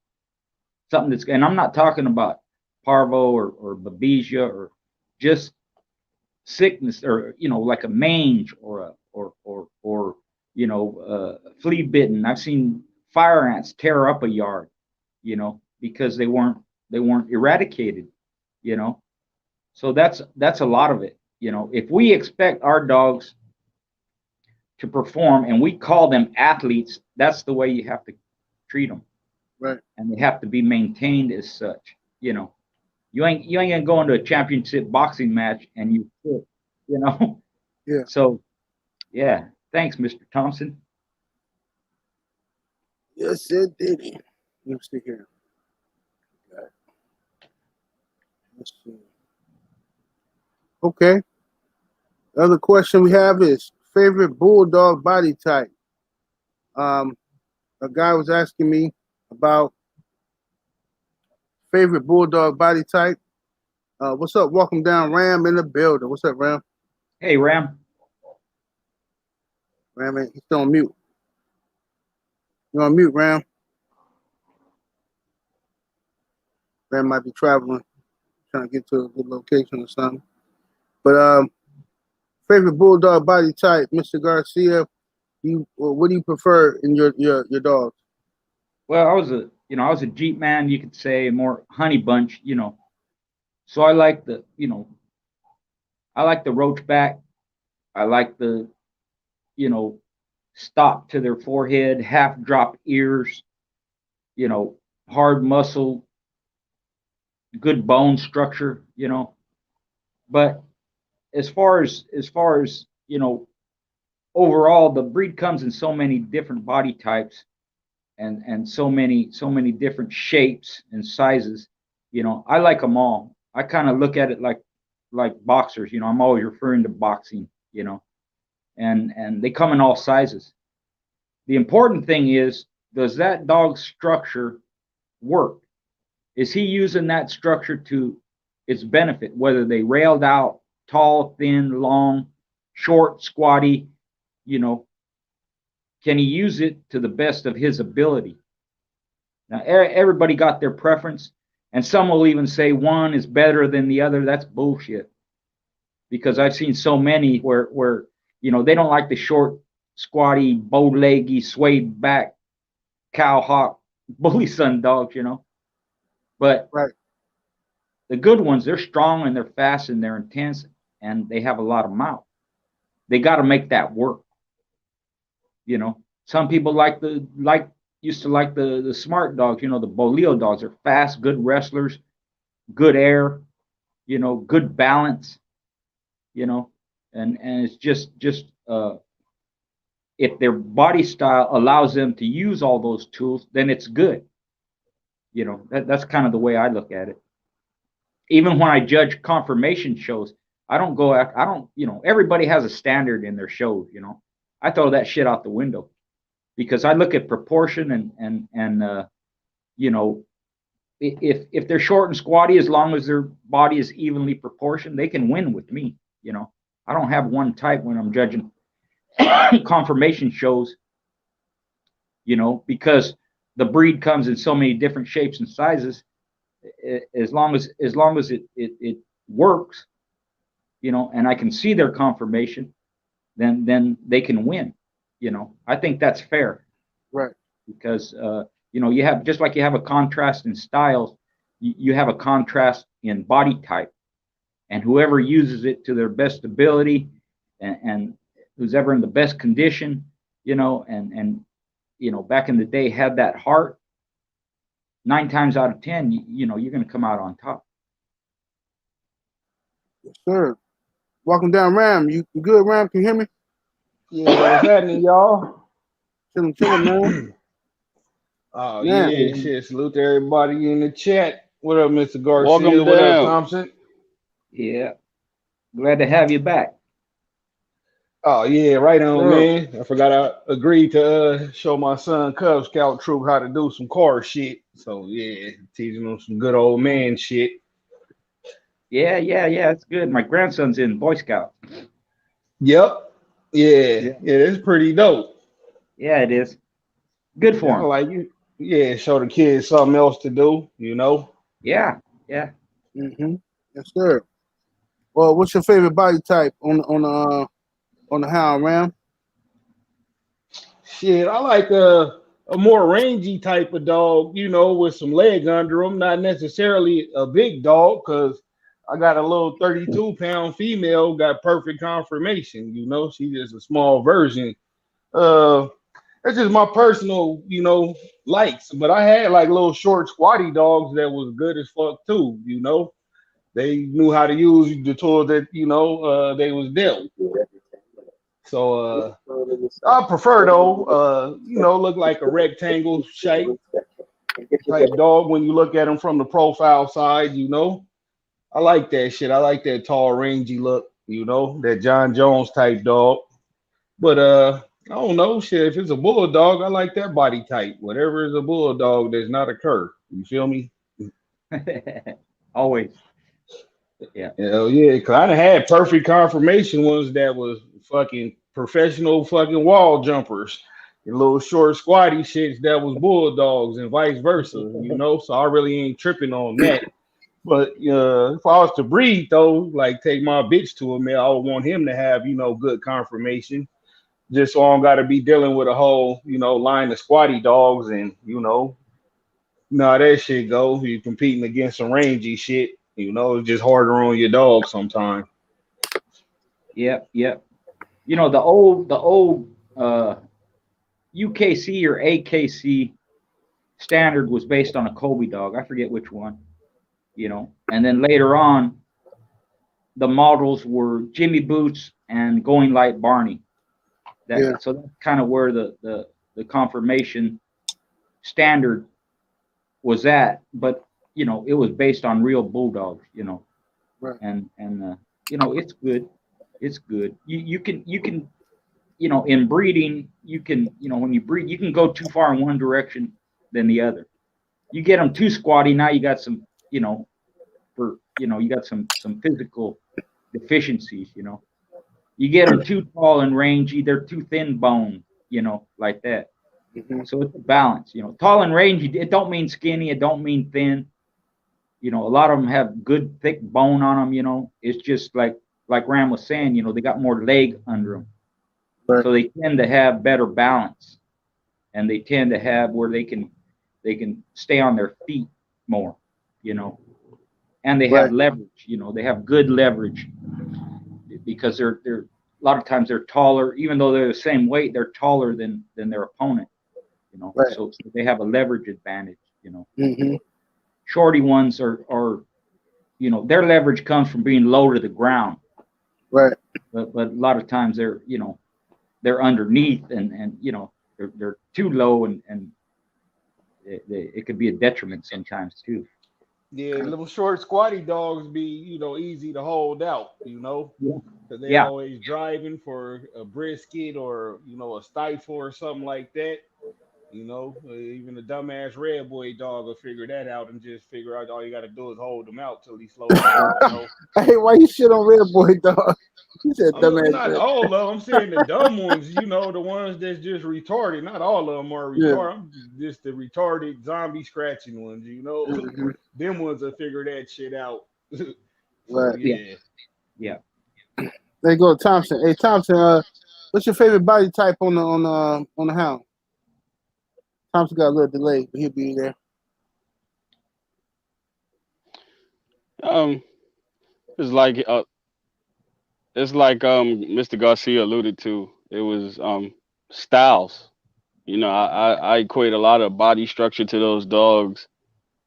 something that's, and I'm not talking about parvo or babesia or just sickness or, you know, like a mange or you know, flea bitten. I've seen fire ants tear up a yard, you know, because they weren't eradicated, you know. So that's a lot of it. You know, if we expect our dogs to perform and we call them athletes, that's the way you have to treat them. Right. And they have to be maintained as such. You know, you ain't gonna go into a championship boxing match and you quit, you know. Yeah. So yeah, thanks, Mr. Thompson. Yes, it did. Let me see here. Okay. Let's see. Okay. The other question we have is favorite bulldog body type. A guy was asking me about favorite bulldog body type. What's up? Welcome down, Ram in the building. What's up, Ram? Hey, Ram. Ram, he's still on mute. You're on mute, Ram. Ram might be traveling, trying to get to a good location or something. But favorite bulldog body type, Mr. Garcia. What do you prefer in your dogs? Well, I was a Jeep man, you could say, more honey bunch, you know. So I like the roachback. I like the, you know, stop to their forehead, half drop ears, you know, hard muscle, good bone structure, you know. But as far as, you know, overall, the breed comes in so many different body types and so many different shapes and sizes. You know, I like them all. I kind of look at it like boxers. You know, I'm always referring to boxing. You know, and they come in all sizes. The important thing is, does that dog's structure work? Is he using that structure to its benefit, whether they railed out, tall, thin, long, short, squatty, you know, can he use it to the best of his ability? Now, everybody got their preference, and some will even say one is better than the other. That's bullshit. Because I've seen so many where you know, they don't like the short, squatty, bow-leggy, swayed back, cowhawk, bully son dogs, you know. But Right. the good ones, they're strong and they're fast and they're intense and they have a lot of mouth. They got to make that work. You know, some people used to like the smart dogs, you know, the boleo dogs. Are fast, good wrestlers, good air, you know, good balance, you know, and it's just if their body style allows them to use all those tools, then it's good. You know, that's kind of the way I look at it. Even when I judge conformation shows, I don't, you know, everybody has a standard in their shows, you know. I throw that shit out the window because I look at proportion and you know, if they're short and squatty, as long as their body is evenly proportioned, they can win with me, you know. I don't have one type when I'm judging conformation shows, you know, because the breed comes in so many different shapes and sizes. As long as it works, you know, and I can see their conformation, then they can win. You know, I think that's fair. Right. Because you know, you have, just like you have a contrast in styles, you have a contrast in body type, and whoever uses it to their best ability, and who's ever in the best condition, you know, and you know, back in the day had that heart, 9 times out of 10, you know, you're going to come out on top. Yes, sir. Walking down, Ram. You good, Ram? Can you hear me? Yeah, what's happening, y'all? Chilling, man. Oh, Yeah. yeah, shit. Salute to everybody in the chat. What up, Mr. Garcia? Welcome What down. up, Thompson? Yeah. Glad to have you back. Oh, yeah, right on, Sure. man. I forgot I agreed to show my son Cub Scout Troop how to do some car shit. So, yeah, teaching him some good old man shit. Yeah, it's good. My grandson's in Boy Scout. Yep. Yeah, that's pretty dope. Yeah, it is. Good for Yeah, I him. like you. Yeah, show the kids something else to do, you know? Yeah. Mm-hmm. Yes, sir. Well, what's your favorite body type on the hound, Ram? Shit, I like a more rangy type of dog, you know, with some legs under them. Not necessarily a big dog, because I got a little 32-pound female, got perfect conformation, you know. She's just a small version. That's just my personal, you know, likes. But I had like little short, squatty dogs that was good as fuck too, you know. They knew how to use the tools that, you know, they was dealt. So I prefer though, you know, look like a rectangle shape type dog when you look at them from the profile side, you know. I like that shit. I like that tall, rangy look, you know, that John Jones type dog. But I don't know, shit. If it's a bulldog, I like that body type. Whatever is a bulldog, that's not a cur. You feel me? Always. Yeah. Hell yeah, cause I done had perfect conformation ones that was fucking professional fucking wall jumpers, and little short squatty shits that was bulldogs and vice versa, you know. So I really ain't tripping on that. But if I was to breed though, like take my bitch to a male, I would want him to have, you know, good conformation, just so I don't got to be dealing with a whole, you know, line of squatty dogs and, you know how that shit go. You competing against some rangy shit. You know, it's just harder on your dog sometimes. Yep. You know, the old UKC or AKC standard was based on a Kobe dog. I forget which one, you know. And then later on, the models were Jimmy Boots and Going Light Barney. So that's kind of where the conformation standard was at. But, you know, it was based on real bulldogs, you know. Right. And you know, it's good. It's good. You can, you know, in breeding, you can, you know, when you breed, you can go too far in one direction than the other. You get them too squatty, now you got some, you know, for you got some physical deficiencies. You get them too tall and rangy, they're too thin boned, like that. Mm-hmm. So it's a balance. Tall and rangy. It don't mean skinny. It don't mean thin. A lot of them have good thick bone on them. It's just like Ram was saying. They got more leg under them, Right. so they tend to have better balance, and they tend to have where they can stay on their feet more. And they have leverage. They have good leverage because they're a lot of times they're taller, even though they're the same weight. They're taller than their opponent. Right. So they have a leverage advantage. Mm-hmm. Shorty ones are their leverage comes from being low to the ground. Right. But a lot of times they're underneath and they're too low and it could be a detriment sometimes too. Yeah, little short squatty dogs be, easy to hold out, because they're always driving for a brisket or, a stifle or something like that. Even a dumbass red boy dog will figure that out and just figure out all you got to do is hold him out till he slows down. Hey, why you shit on red boy dog? He said dumbass. Not all of them. I'm saying the dumb ones, the ones that's just retarded. Not all of them are retarded. I'm just the retarded zombie scratching ones, Mm-hmm. Them ones will figure that shit out. Right. Yeah. There you go, Thompson. Hey, Thompson, what's your favorite body type on the hound? Thompson got a little delay, but he'll be there. It's like Mr. Garcia alluded to. It was styles. I equate a lot of body structure to those dogs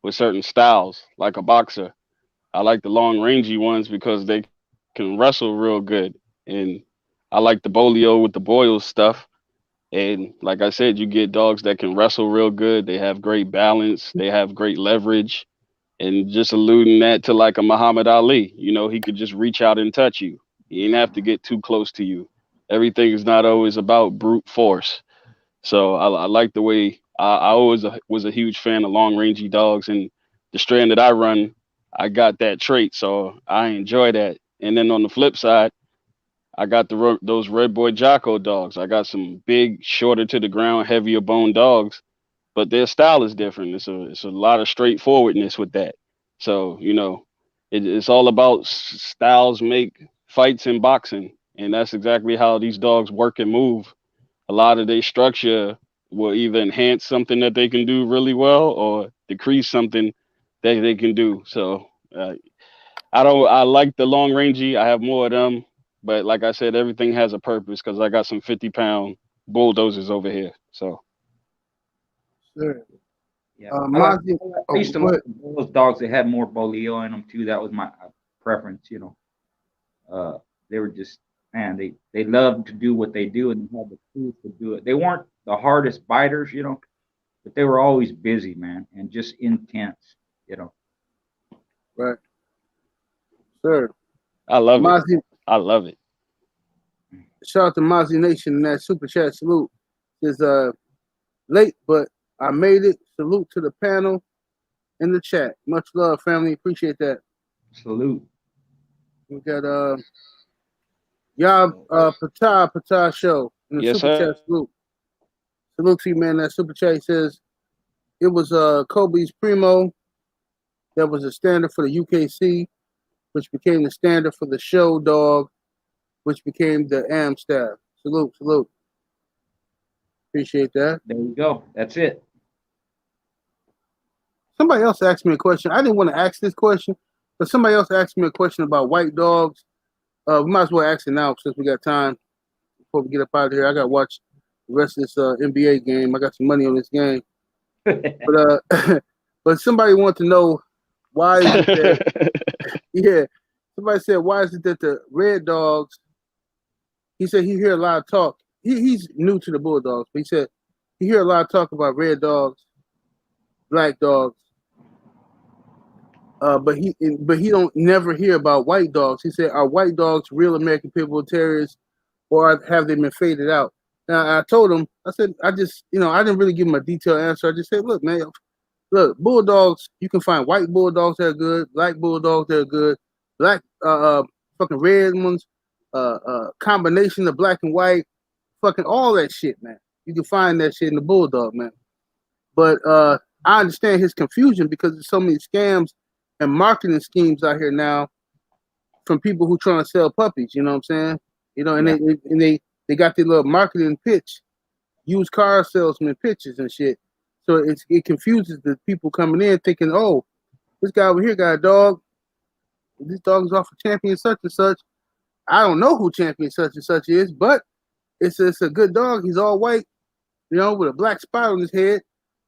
with certain styles, like a boxer. I like the long rangy ones because they can wrestle real good, and I like the bolio with the boil stuff. And like I said, you get dogs that can wrestle real good. They have great balance. They have great leverage. And just alluding that to like a Muhammad Ali, he could just reach out and touch you. He didn't have to get too close to you. Everything is not always about brute force. So I like the way I always was a huge fan of long rangy dogs, and the strand that I run, I got that trait. So I enjoy that. And then on the flip side, I got those Red Boy Jocko dogs. I got some big, shorter to the ground, heavier bone dogs, but their style is different. It's a lot of straightforwardness with that. So it's all about styles make fights in boxing, and that's exactly how these dogs work and move. A lot of their structure will either enhance something that they can do really well or decrease something that they can do. So I like the long rangy. I have more of them. But like I said, everything has a purpose because I got some 50-pound bulldozers over here. So. Sure. Yeah. I used to like those dogs that had more bolio in them too. That was my preference. They were just, man, they loved to do what they do and they had the tools to do it. They weren't the hardest biters, but they were always busy, man, and just intense, Right. Sure. I love Mozzie, it. I love it. Shout out to Mozzie Nation in that super chat. Salute. Is late, but I made it. Salute to the panel in the chat. Much love, family. Appreciate that. Salute. We got Patah show in the super chat. Salute. Salute to you, man. That super chat says it was Kobe's Primo that was a standard for the UKC, which became the standard for the show dog, which became the AM staff. Salute, salute. Appreciate that. There you go. That's it. Somebody else asked me a question. I didn't want to ask this question, but somebody else asked me a question about white dogs. We might as well ask it now since we got time before we get up out of here. I got to watch the rest of this NBA game. I got some money on this game. But somebody wanted to know why is it that, somebody said, why is it that the red dogs, he said he hear a lot of talk. He's new to the Bulldogs, but he said he hear a lot of talk about red dogs, black dogs, but he don't never hear about white dogs. He said, are white dogs real American Pitbull Terriers, or have they been faded out? Now I told him, I said, I just, I didn't really give him a detailed answer. I just said, look, man, look, bulldogs. You can find white bulldogs that are good, black bulldogs that are good, black fucking red ones, combination of black and white, fucking all that shit, man. You can find that shit in the bulldog, man. But I understand his confusion because there's so many scams and marketing schemes out here now from people who trying to sell puppies. You know what I'm saying? You know, and they got their little marketing pitch, used car salesman pitches and shit. So it confuses the people coming in thinking, oh, this guy over here got a dog. This dog is off of champion such and such. I don't know who champion such and such is, but it's a good dog. He's all white, you know, with a black spot on his head.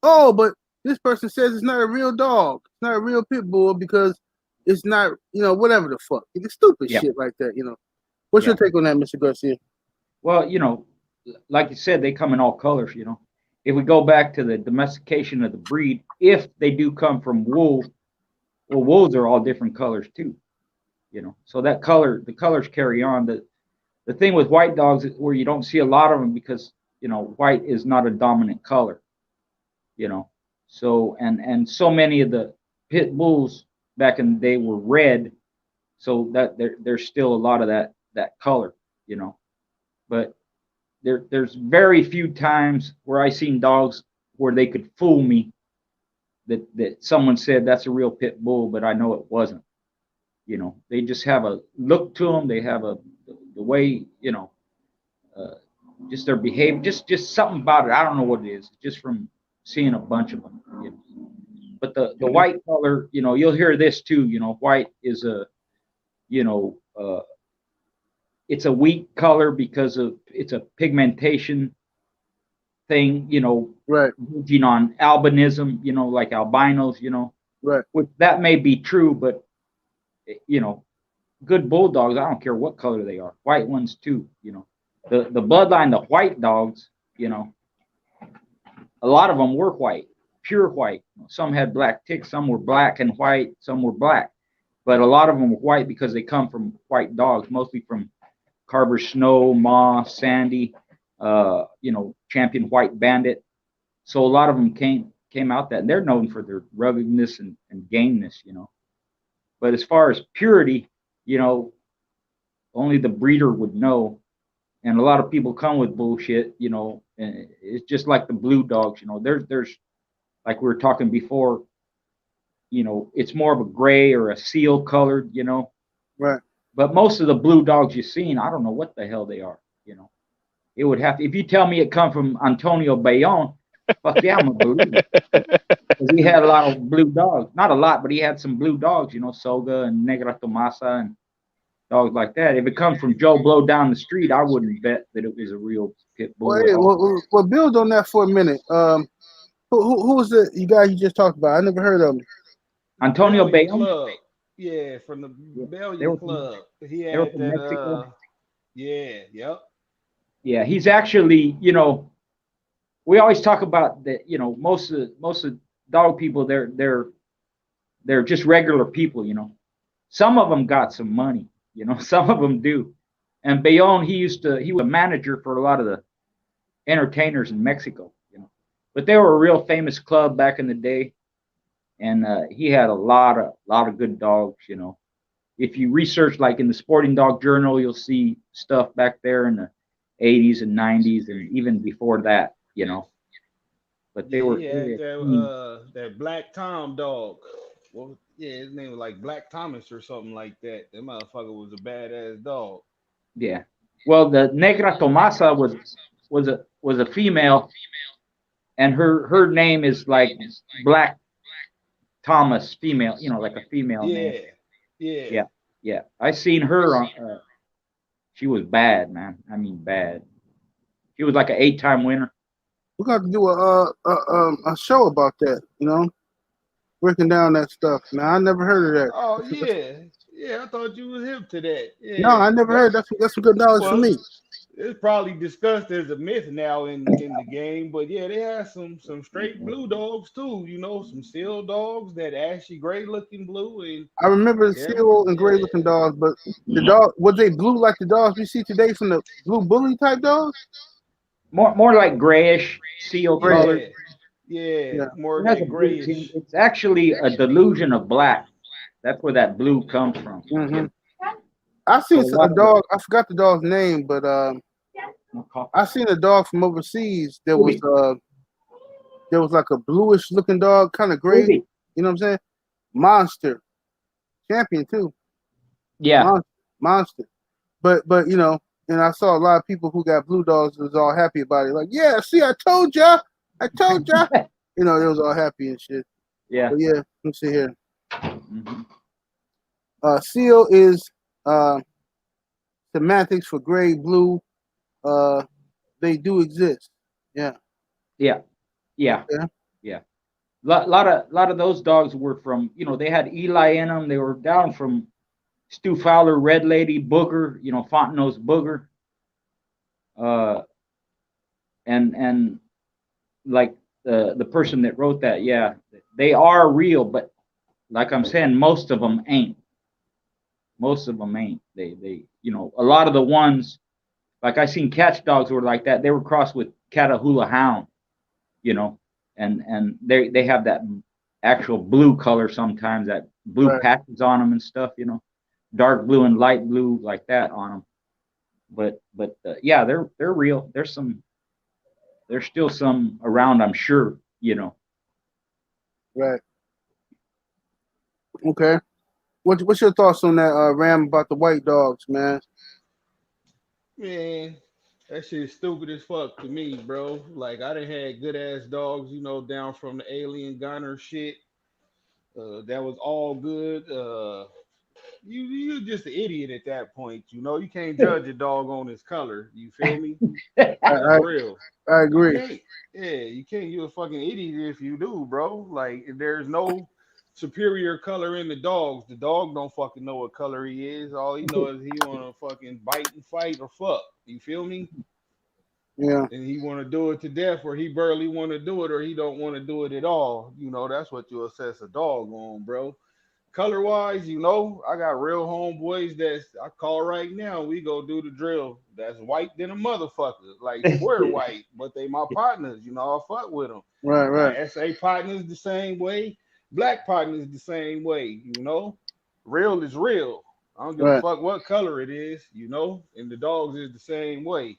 Oh, but this person says it's not a real dog. It's not a real pit bull because it's not, you know, whatever the fuck. It's stupid shit like that, you know. What's your take on that, Mr. Garcia? Well, you know, like you said, they come in all colors, you know. If we go back to the domestication of the breed, if they do come from wool, well, wolves are all different colors too, you know. So that the colors carry on. The thing with white dogs is where you don't see a lot of them because, you know, white is not a dominant color, you know. So and so many of the pit bulls back in the day were red, so that there's still a lot of that color, you know. But there's very few times where I seen dogs where they could fool me that someone said that's a real pit bull, but I know it wasn't. You know, they just have a look to them. They have the way, you know, just their behavior, just something about it. I don't know what it is, just from seeing a bunch of them. You know? But the white color, you know, you'll hear this too. You know, white is a, you know, it's a weak color because it's a pigmentation thing, you know, right? You know, on albinism, you know, like albinos, you know, right? Which that may be true, but you know, good bulldogs, I don't care what color they are, white ones too, you know, the bloodline, the white dogs, you know, a lot of them were white, pure white. Some had black ticks, some were black and white, some were black, but a lot of them were white because they come from white dogs, mostly from Carver Snow, Moss, Sandy, you know, Champion White Bandit. So a lot of them came out that, and they're known for their ruggedness and gameness, you know. But as far as purity, you know, only the breeder would know. And a lot of people come with bullshit, you know, and it's just like the blue dogs, you know, there's like we were talking before, you know, it's more of a gray or a seal colored, you know. Right. But most of the blue dogs you've seen, I don't know what the hell they are, you know. It would have to, if you tell me it come from Antonio Bayonne, fuck yeah, I'm gonna believe it. Because he had a lot of blue dogs. Not a lot, but he had some blue dogs, you know, Soga and Negra Tomasa and dogs like that. If it comes from Joe Blow down the street, I wouldn't bet that it was a real pit bull. Well, build on that for a minute. Who was the guy you just talked about? I never heard of him. Antonio Bayonne. Yeah, from the Belgian club. He had that. Mexico. Yeah, he's actually, you know, we always talk about that. You know, most of dog people, they're just regular people. You know, some of them got some money. You know, some of them do. And Bayonne, he was a manager for a lot of the entertainers in Mexico. You know, but they were a real famous club back in the day. And he had a lot of good dogs, you know. If you research, like in the Sporting Dog Journal, you'll see stuff back there in the 80s and 90s and even before that, you know. But they were that Black Tom dog. Well, yeah, his name was like Black Thomas or something like that. That motherfucker was a badass dog. Yeah. Well, the Negra Tomasa was a female, and her name is like Black Thomas, female, you know, like a female name. Yeah. I seen her on. She was bad, man. I mean, bad. She was like an 8-time winner. We got to do a show about that, you know, breaking down that stuff. Now I never heard of that. Oh yeah. I thought you was hip to that. Yeah. No, I never heard. That's some good knowledge for me. It's probably discussed as a myth now in the game, but yeah, they have some straight blue dogs too. You know, some seal dogs that actually gray looking blue. And I remember the seal and gray looking dogs, but the dog was they blue like the dogs we see today from the blue bully type dogs? More like grayish seal color. Yeah, Yeah. more It has a that blue tint. grayish. It's actually a delusion of black. That's where that blue comes from. Mm-hmm. I So seen a lot a of the dog. I forgot the dog's name, but I seen a dog from overseas. There was like a bluish looking dog, kind of gray. Maybe. You know what I'm saying? Monster, champion too. Yeah. Monster. But you know, and I saw a lot of people who got blue dogs was all happy about it. Like, yeah, see, I told ya. You know, they was all happy and shit. Yeah. But yeah, let me see here. Mm-hmm. Seal is semantics for gray, blue. They do exist. Yeah. Yeah. Yeah. Okay. Yeah. Lot of those dogs were from, you know, they had Eli in them. They were down from Stu Fowler, Red Lady, Booger, you know, Fontenot's Booger. And like the person that wrote that, yeah, they are real, but like I'm saying, most of them ain't. Most of them ain't. They you know, a lot of the ones like I seen catch dogs were like that. They were crossed with Catahoula Hound, you know, and they have that actual blue color sometimes, that blue Right. patches on them and stuff, you know, dark blue and light blue like that on them. But yeah, they're real. There's still some around, I'm sure, you know. Right. Okay. What's your thoughts on that Ram about the white dogs, man? Man, that shit is stupid as fuck to me, bro. Like I done had good ass dogs, you know, down from the alien gunner shit. That was all good. You just an idiot at that point. You know, you can't judge a dog on his color. You feel me? That's I real. I You agree. can't. Yeah, you can't. You a fucking idiot if you do, bro. Like there's no superior color in the dogs. The dog don't fucking know what color he is. All he knows is he wanna fucking bite and fight or fuck. You feel me? Yeah. And he want to do it to death, or he barely want to do it, or he don't want to do it at all. You know, that's what you assess a dog on, bro. Color wise, you know, I got real homeboys that I call right now. We go do the drill. That's white than a motherfucker, like square white, but they my partners. You know, I fuck with them. Right. My Right. SA partners the same way, black partners the same way. You know, real is real. I don't give a Right. fuck what color it is. You know, and the dogs is the same way.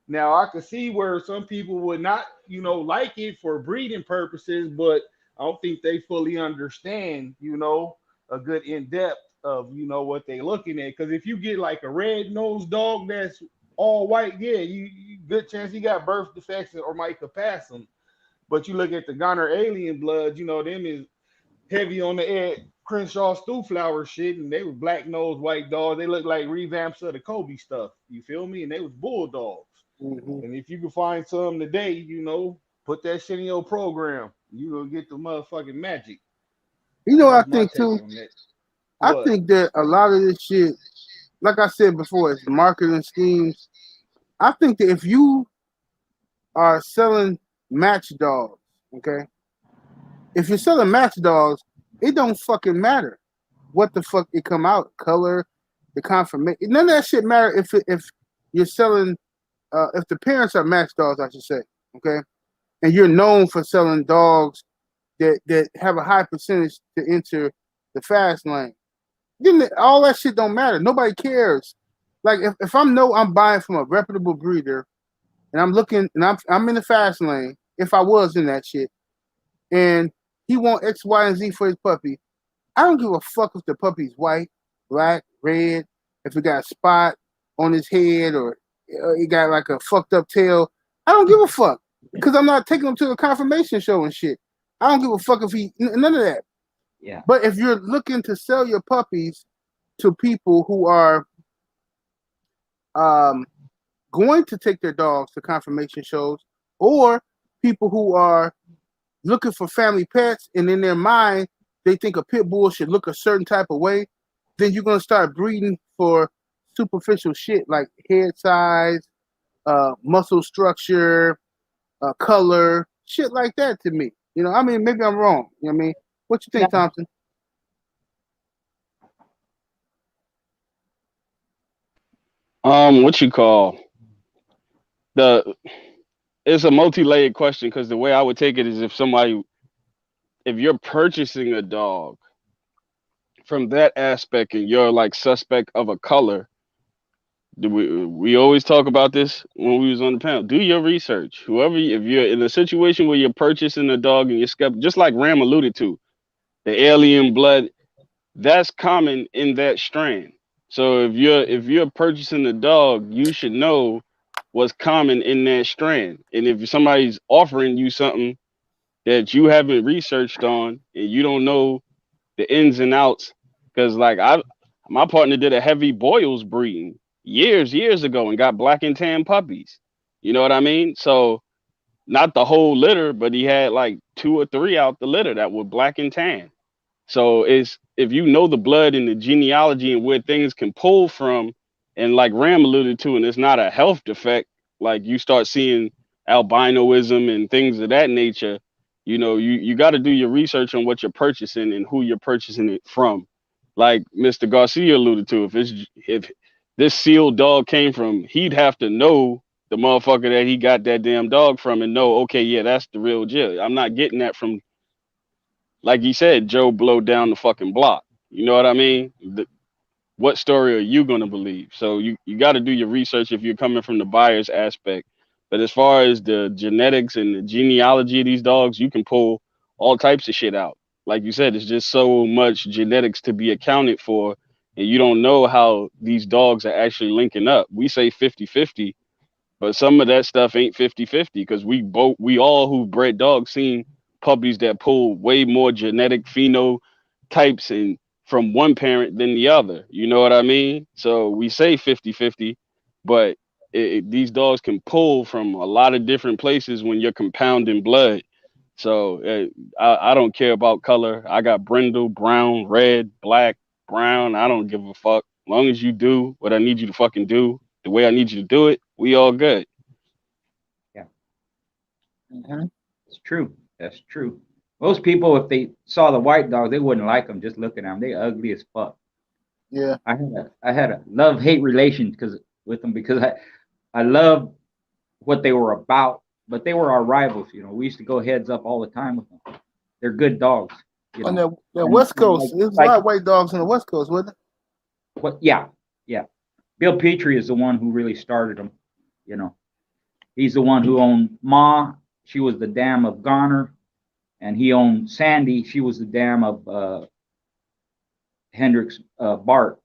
Now I could see where some people would not, you know, like it for breeding purposes, but I don't think they fully understand, you know, a good in depth of, you know, what they looking at. Because if you get like a red nosed dog that's all white, yeah, you good chance he got birth defects or might could pass them. But you look at the Gunner alien blood, you know, them is heavy on the Ed Crenshaw stew flower shit, and they were black nosed white dogs. They look like revamps of the Kobe stuff. You feel me? And they was bulldogs. Mm-hmm. And if you can find some today, you know, put that shit in your program. You gonna get the motherfucking magic. You know what I That's my think take too? on that. I What? think that a lot of this shit, like I said before, it's marketing schemes. I think that if you are selling match dogs, okay, if you're selling match dogs, it don't fucking matter what the fuck it come out, color, the confirmation. None of that shit matter if you're selling. If the parents are match dogs, I should say, okay, and you're known for selling dogs that have a high percentage to enter the fast lane, then all that shit don't matter. Nobody cares. Like if I'm buying from a reputable breeder and I'm looking and I'm in the fast lane, if I was in that shit, and he want X, Y, and Z for his puppy, I don't give a fuck if the puppy's white, black, red, if it got a spot on his head or he got like a fucked up tail. I don't give a fuck because I'm not taking him to a confirmation show and shit. I don't give a fuck if none of that. Yeah. But if you're looking to sell your puppies to people who are going to take their dogs to confirmation shows, or people who are looking for family pets, and in their mind they think a pit bull should look a certain type of way, then you're gonna start breeding for superficial shit like head size, muscle structure, color, shit like that. To me, you know, I mean, maybe I'm wrong. You know what I mean? What you think, Thompson? What you call the it's a multi-layered question because the way I would take it is if you're purchasing a dog from that aspect and you're like suspect of a color, we always talk about this when we was on the panel. Do your research. If you're in a situation where you're purchasing a dog and you're skeptical, just like Ram alluded to, the alien blood, that's common in that strand. So if you're purchasing a dog, you should know what's common in that strand. And if somebody's offering you something that you haven't researched on and you don't know the ins and outs, because like my partner did a heavy boils breeding years ago and got black and tan puppies. You know what I mean? So not the whole litter, but he had like 2 or 3 out the litter that were black and tan. So it's if you know the blood and the genealogy and where things can pull from, and like Ram alluded to, and it's not a health defect, like you start seeing albinoism and things of that nature, you got to do your research on what you're purchasing and who you're purchasing it from. Like Mr. Garcia alluded to, if this sealed dog came from, he'd have to know the motherfucker that he got that damn dog from and know, okay, yeah, that's the real deal. I'm not getting that from, like he said, Joe blow down the fucking block. You know what I mean? What story are you going to believe? So you got to do your research if you're coming from the buyer's aspect. But as far as the genetics and the genealogy of these dogs, you can pull all types of shit out. Like you said, it's just so much genetics to be accounted for, and you don't know how these dogs are actually linking up. We say 50-50, but some of that stuff ain't 50-50 because we all who bred dogs seen puppies that pull way more genetic phenotypes and from one parent than the other. You know what I mean? So we say 50-50, but these dogs can pull from a lot of different places when you're compounding blood. So I don't care about color. I got brindle, brown, red, black, brown. I don't give a fuck. As long as you do what I need you to fucking do, the way I need you to do it, we all good. Yeah. It's true. That's true. Most people, if they saw the white dog, they wouldn't like them just looking at them. They ugly as fuck. Yeah. I had a love-hate relation with them because I love what they were about, but they were our rivals. We used to go heads up all the time with them. They're good dogs. On the West Coast, there's a lot of white dogs on the West Coast, wasn't it? What? Yeah. Bill Petrie is the one who really started them. He's the one who owned Ma. She was the dam of Garner, and he owned Sandy. She was the dam of Hendrix Bart.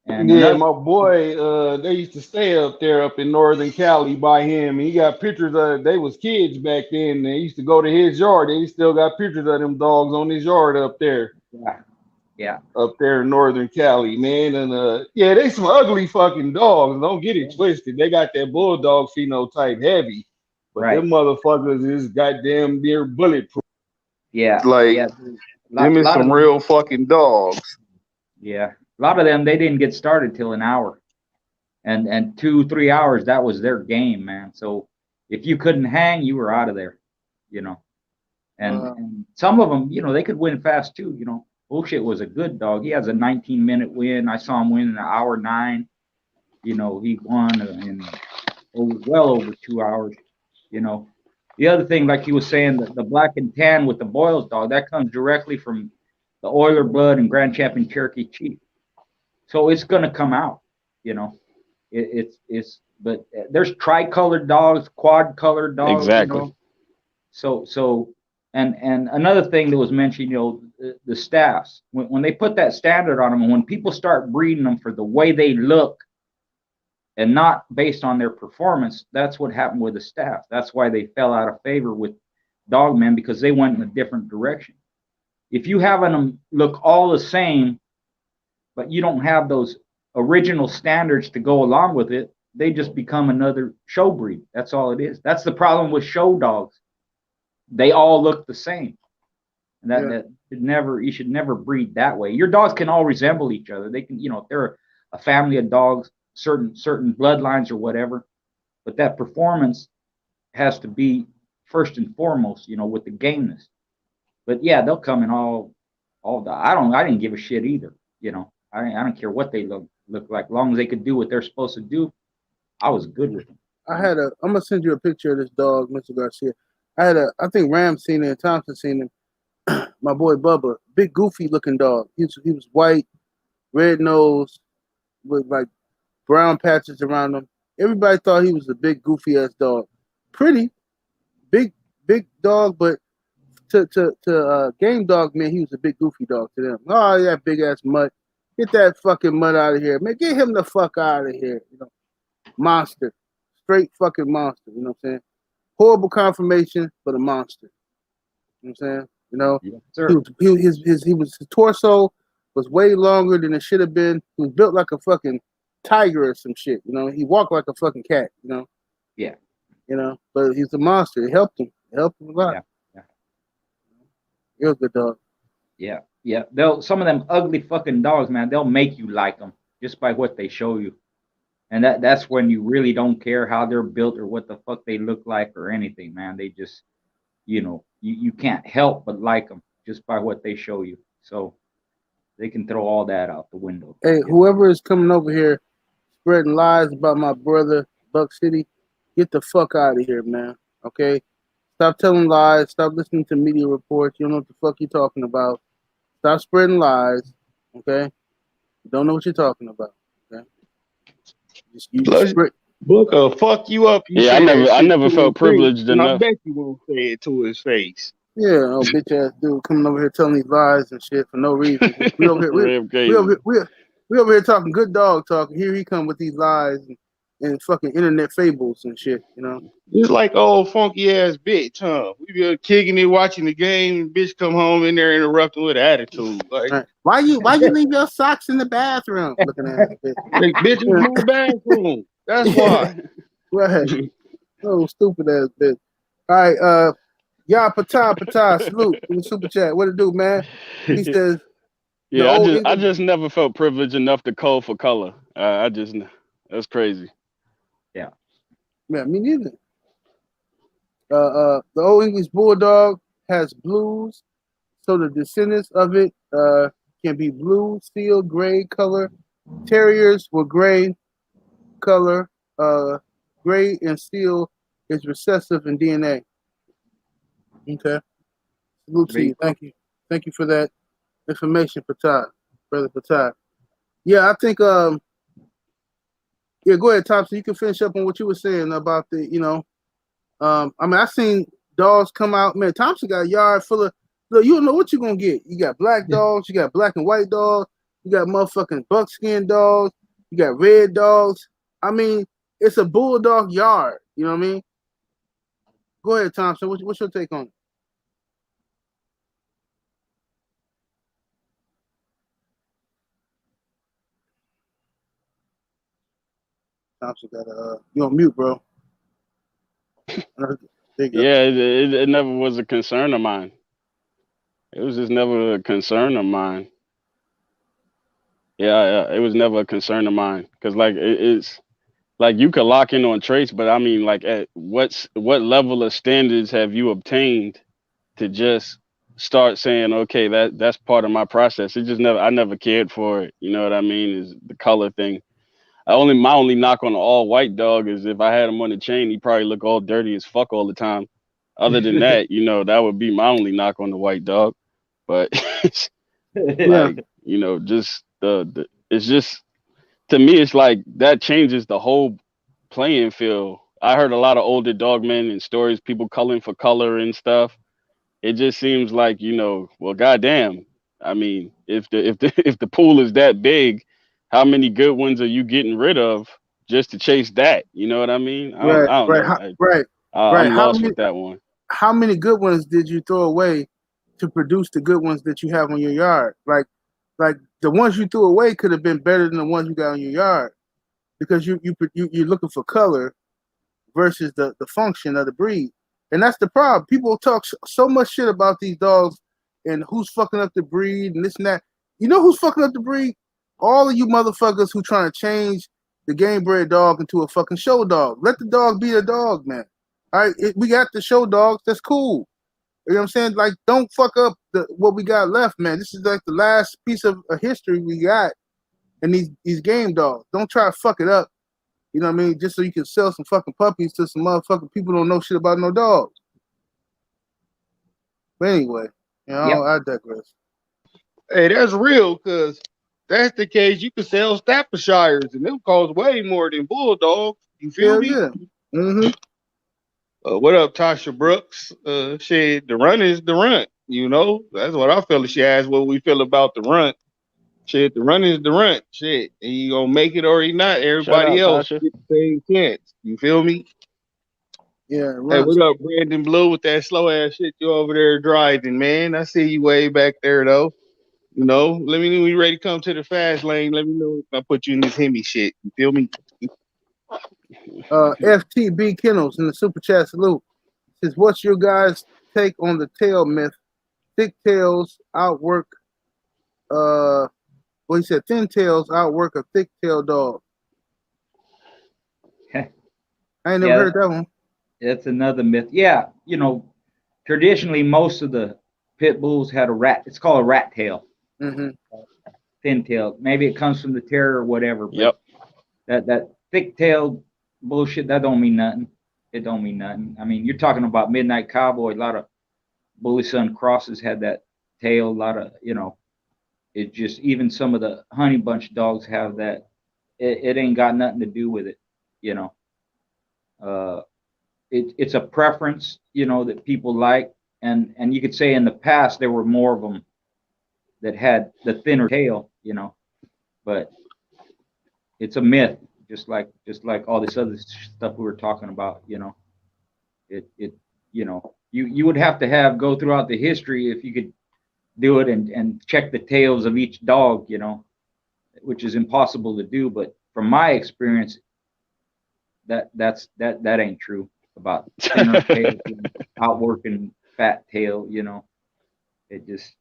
And yeah, my boy, they used to stay up there up in Northern Cali by him. And he got pictures of, they was kids back then. They used to go to his yard. They still got pictures of them dogs on his yard up there. Yeah. Up there in Northern Cali, man. And yeah, they some ugly fucking dogs. Don't get it twisted. They got that bulldog phenotype heavy. But them motherfuckers is goddamn near bulletproof. Yeah. Like, them is some real fucking dogs. Yeah. A lot of them, they didn't get started till an hour. And 2-3 hours, that was their game, man. So if you couldn't hang, you were out of there, And some of them, they could win fast too, Bullshit was a good dog. He has a 19-minute win. I saw him win in 1:09. He won in well over 2 hours. The other thing, like he was saying, the black and tan with the Boyles dog, that comes directly from the Oiler blood and Grand Champion Cherokee Chief. So it's gonna come out, but there's tricolored dogs, quad colored dogs. Exactly. So and another thing that was mentioned, the staffs, when they put that standard on them, and when people start breeding them for the way they look and not based on their performance, that's what happened with the staff. That's why they fell out of favor with dogmen, because they went in a different direction. If you having them look all the same, but you don't have those original standards to go along with it, they just become another show breed. That's all it is. That's the problem with show dogs. They all look the same. And you should never breed that way. Your dogs can all resemble each other. They can, if they're a family of dogs, certain bloodlines or whatever, but that performance has to be first and foremost, with the gameness. But yeah, they'll come in all I didn't give a shit either. I don't care what they look like. As long as they could do what they're supposed to do, I was good with them. I'm gonna send you a picture of this dog, Mr. Garcia. I think Ram seen it and Thompson seen him. My boy Bubba, big goofy looking dog. He was white, red nose, with like brown patches around him. Everybody thought he was a big goofy ass dog. Pretty, big dog, but to game dog man, he was a big goofy dog to them. Oh, that big ass mutt. Get that fucking mutt out of here, man. Get him the fuck out of here. You know, monster, straight fucking monster. You know what I'm saying? Horrible conformation, but a monster. You know what I'm saying? You know, Yes, sir. his torso was way longer than it should have been. He was built like a fucking tiger or some shit. You know, he walked like a fucking cat. You know. Yeah. You know, but he's a monster. It helped him. It helped him a lot. Yeah. He was a good dog. Yeah. Some of them ugly fucking dogs, man, they'll make you like them just by what they show you. And that's when you really don't care how they're built or what the fuck they look like or anything, man. They just, you can't help but like them just by what they show you. So they can throw all that out the window. Hey, whoever is coming over here spreading lies about my brother, Buck City, get the fuck out of here, man. Okay? Stop telling lies. Stop listening to media reports. You don't know what the fuck you're talking about. Stop spreading lies. Okay? You don't know what you're talking about. Okay? Book will fuck you up. Yeah, I never felt privileged enough. I bet you won't say it to his face. Yeah, oh bitch ass dude coming over here telling these lies and shit for no reason. We over here talking good dog talk. Here he come with these lies and fucking internet fables and shit, you know. It's like old funky ass bitch, huh? We be kicking it, watching the game, and bitch come home in there interrupting with attitude. Like, right. Why you leave your socks in the bathroom? Looking at it, bitch. like, bitch, it's my bathroom. That's why. Right. Oh, stupid ass bitch. All right, y'all Patah, salute in the super chat. What it do, man? He says, yeah, I just never felt privileged enough to call for color. That's crazy. Yeah. Yeah, me neither. The old English Bulldog has blues, so the descendants of it can be blue, steel, gray color. Terriers were gray color. Gray and steel is recessive in DNA. Okay. Salute to you. Thank you. Thank you for that information, Patah. Brother Patah. Yeah, I think yeah, go ahead, Thompson. You can finish up on what you were saying about the, I mean, I seen dogs come out. Man, Thompson got a yard full of. Look, you don't know what you're gonna get. You got black dogs. You got black and white dogs. You got motherfucking buckskin dogs. You got red dogs. I mean, it's a bulldog yard. You know what I mean? Go ahead, Thompson. What's your take on it? Thompson got you on mute, bro. Yeah, it never was a concern of mine. It was just never a concern of mine. Yeah, it was never a concern of mine because like it's like you could lock in on traits, but I mean, like at what level of standards have you obtained to just start saying, okay, that's part of my process? I never cared for it. You know what I mean? Is the color thing. My only knock on an all white dog is if I had him on the chain, he'd probably look all dirty as fuck all the time. Other than that, that would be my only knock on the white dog. But like, just it's just, to me, it's like that changes the whole playing field. I heard a lot of older dogmen and stories, people culling for color and stuff. It just seems like, well, goddamn. I mean, if the pool is that big, how many good ones are you getting rid of just to chase that? You know what I mean? I don't know. I'm lost with that one. How many good ones did you throw away to produce the good ones that you have on your yard? Like the ones you threw away could have been better than the ones you got on your yard because you're looking for color versus the function of the breed. And that's the problem. People talk so much shit about these dogs and who's fucking up the breed and this and that. You know who's fucking up the breed? All of you motherfuckers who trying to change the game bred dog into a fucking show dog. Let the dog be a dog, man. All right, we got the show dogs. That's cool. You know what I'm saying? Like, don't fuck up what we got left, man. This is like the last piece of history we got in these game dogs. Don't try to fuck it up. You know what I mean? Just so you can sell some fucking puppies to some motherfucking people who don't know shit about no dogs. But anyway, you know, Yep. I digress. Hey, that's real, because that's the case. You can sell Staffordshires, and them cost way more than Bulldogs. You feel Hell me? yeah. Mm-hmm. What up, Tasha Brooks? Shit, the run is the run. You know, that's what I feel. She asked what we feel about the run. Shit, the run is the run. Shit, and you gonna make it or he not. Shout Everybody out, else Tasha. get the same chance. You feel me? Yeah, Hey, runs. what up, Brandon Blue, with that slow ass shit you over there driving, man? I see you way back there though. You know, let me know when you ready to come to the fast lane. Let me know if I put you in this Hemi shit. You feel me? FTB Kennels in the super chat salute says, "What's your guys' take on the tail myth? Thick tails outwork. Well, he said thin tails outwork a thick tail dog. I ain't never Yeah, heard that one. that's another myth. Yeah, you know, traditionally most of the pit bulls had a rat. It's called a rat tail, Mm-hmm. thin tail. Maybe it comes from the terrier or whatever. But Yep. that thick tailed bullshit, that don't mean nothing. It don't mean nothing. I mean, you're talking about Midnight Cowboy. A lot of Bully Sun crosses had that tail. A lot of, you know, it just, even some of the Honey Bunch dogs have that. It ain't got nothing to do with it, you know. It's a preference, you know, that people like, and you could say in the past there were more of them that had the thinner tail, you know, but it's a myth, just like all this other stuff we were talking about, you know. It you know, you would have to go throughout the history if you could do it and check the tails of each dog, you know, which is impossible to do. But from my experience, that ain't true about thinner tail outworking fat tail, you know. It just,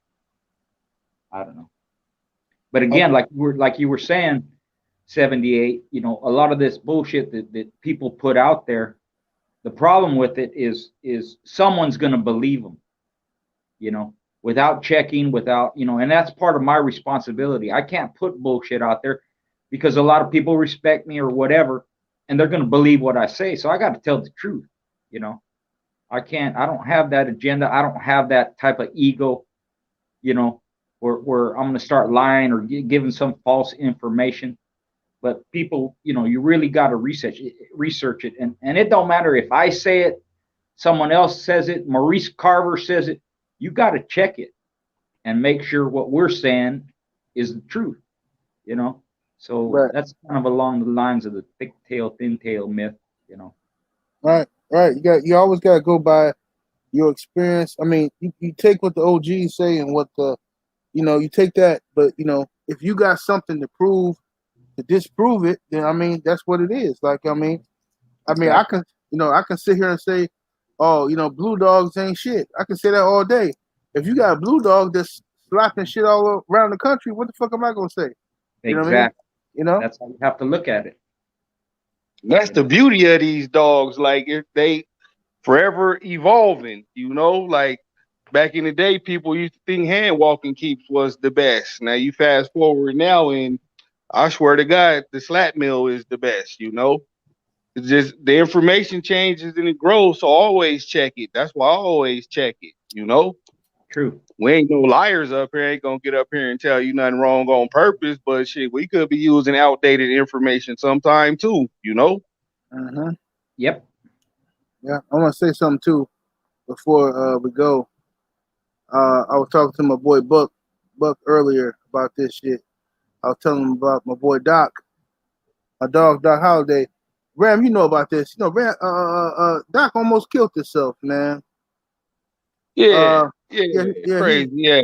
I don't know. But again, like you were saying, 78, you know, a lot of this bullshit that people put out there, the problem with it is someone's going to believe them, you know, without checking, without, you know, and that's part of my responsibility. I can't put bullshit out there because a lot of people respect me or whatever, and they're going to believe what I say. So I got to tell the truth, you know. I don't have that agenda. I don't have that type of ego, you know, where I'm going to start lying or giving some false information. But people, you know, you really got to research it. And it don't matter if I say it, someone else says it, Maurice Carver says it. You got to check it and make sure what we're saying is the truth, you know. So Right. that's kind of along the lines of the thick tail, thin tail myth, you know. Right. You always got to go by your experience. I mean, you take what the OGs say and what the, you know, you take that. But you know, if you got something to prove, to disprove it, then I mean, that's what it is. Like, I mean, I can, you know, I can sit here and say, oh, you know, blue dogs ain't shit. I can say that all day. If you got a blue dog that's slapping shit all around the country, what the fuck am I gonna say? You know what I mean? You know, That's how you have to look at it. That's the beauty of these dogs. Like, if they forever evolving, you know, like back in the day, people used to think hand walking keeps was the best. Now you fast forward now, and I swear to God, the slap mill is the best, you know. It's just the information changes and it grows, so always check it. That's why I always check it, you know. True. We ain't no liars up here, ain't gonna get up here and tell you nothing wrong on purpose, but shit, we could be using outdated information sometime too, you know. uh-huh. Yep. Yeah, I want to say something too before we go. I was talking to my boy Buck earlier about this shit. I was telling him about my boy Doc, my dog Doc Holiday. Ram, you know about this. You know, Ram, Doc almost killed himself, man. Yeah, Yeah. crazy, yeah.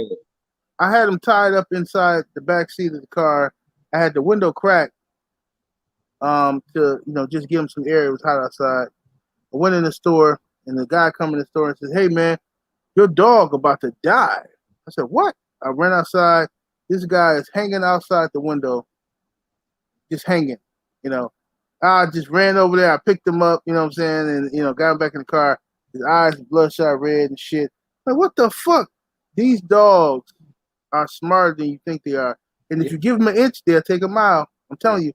I had him tied up inside the back seat of the car. I had the window cracked, to, you know, just give him some air. It was hot outside. I went in the store, and the guy come in the store and says, "Hey, man, your dog about to die." I said, "What?" I ran outside. This guy is hanging outside the window, just hanging, you know. I just ran over there. I picked him up, you know what I'm saying, and, you know, got him back in the car. His eyes bloodshot red and shit. Like, what the fuck? These dogs are smarter than you think they are. And if you give them an inch, they'll take a mile. I'm telling you.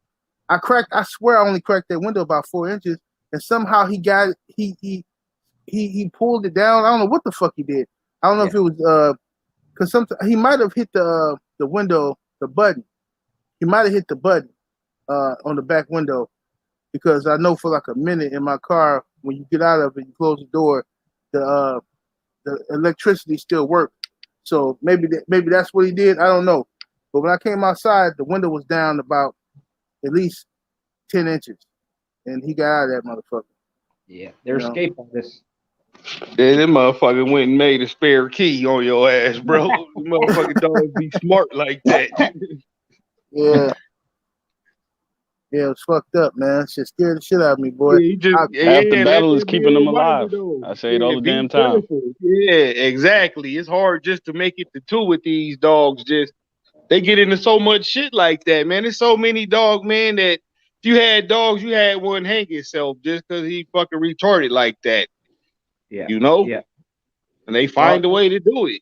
I swear I only cracked that window about 4 inches, and somehow he got it. He pulled it down. I don't know what the fuck he did. I don't know if it was because sometimes he might have hit the window, the button. He might have hit the button on the back window, because I know for like a minute in my car, when you get out of it, you close the door, the electricity still worked. So maybe that's what he did. I don't know. But when I came outside, the window was down about at least 10 inches, and he got out of that motherfucker. Yeah, they're escape artists. Yeah, that motherfucker went and made a spare key on your ass, bro. The motherfucking dogs be smart like that. Yeah. Yeah, it was fucked up, man. Shit scared the shit out of me, boy. Yeah, he just Half the let battle is that be a keeping them reminder, alive. though. I say it all the Be damn time. careful. Yeah, exactly. It's hard just to make it to 2 with these dogs. Just they get into so much shit like that, man. There's so many dogs, man, that if you had dogs, you had one hang himself just because he fucking retarded like that. Yeah. You know? Yeah. And they find a way to do it.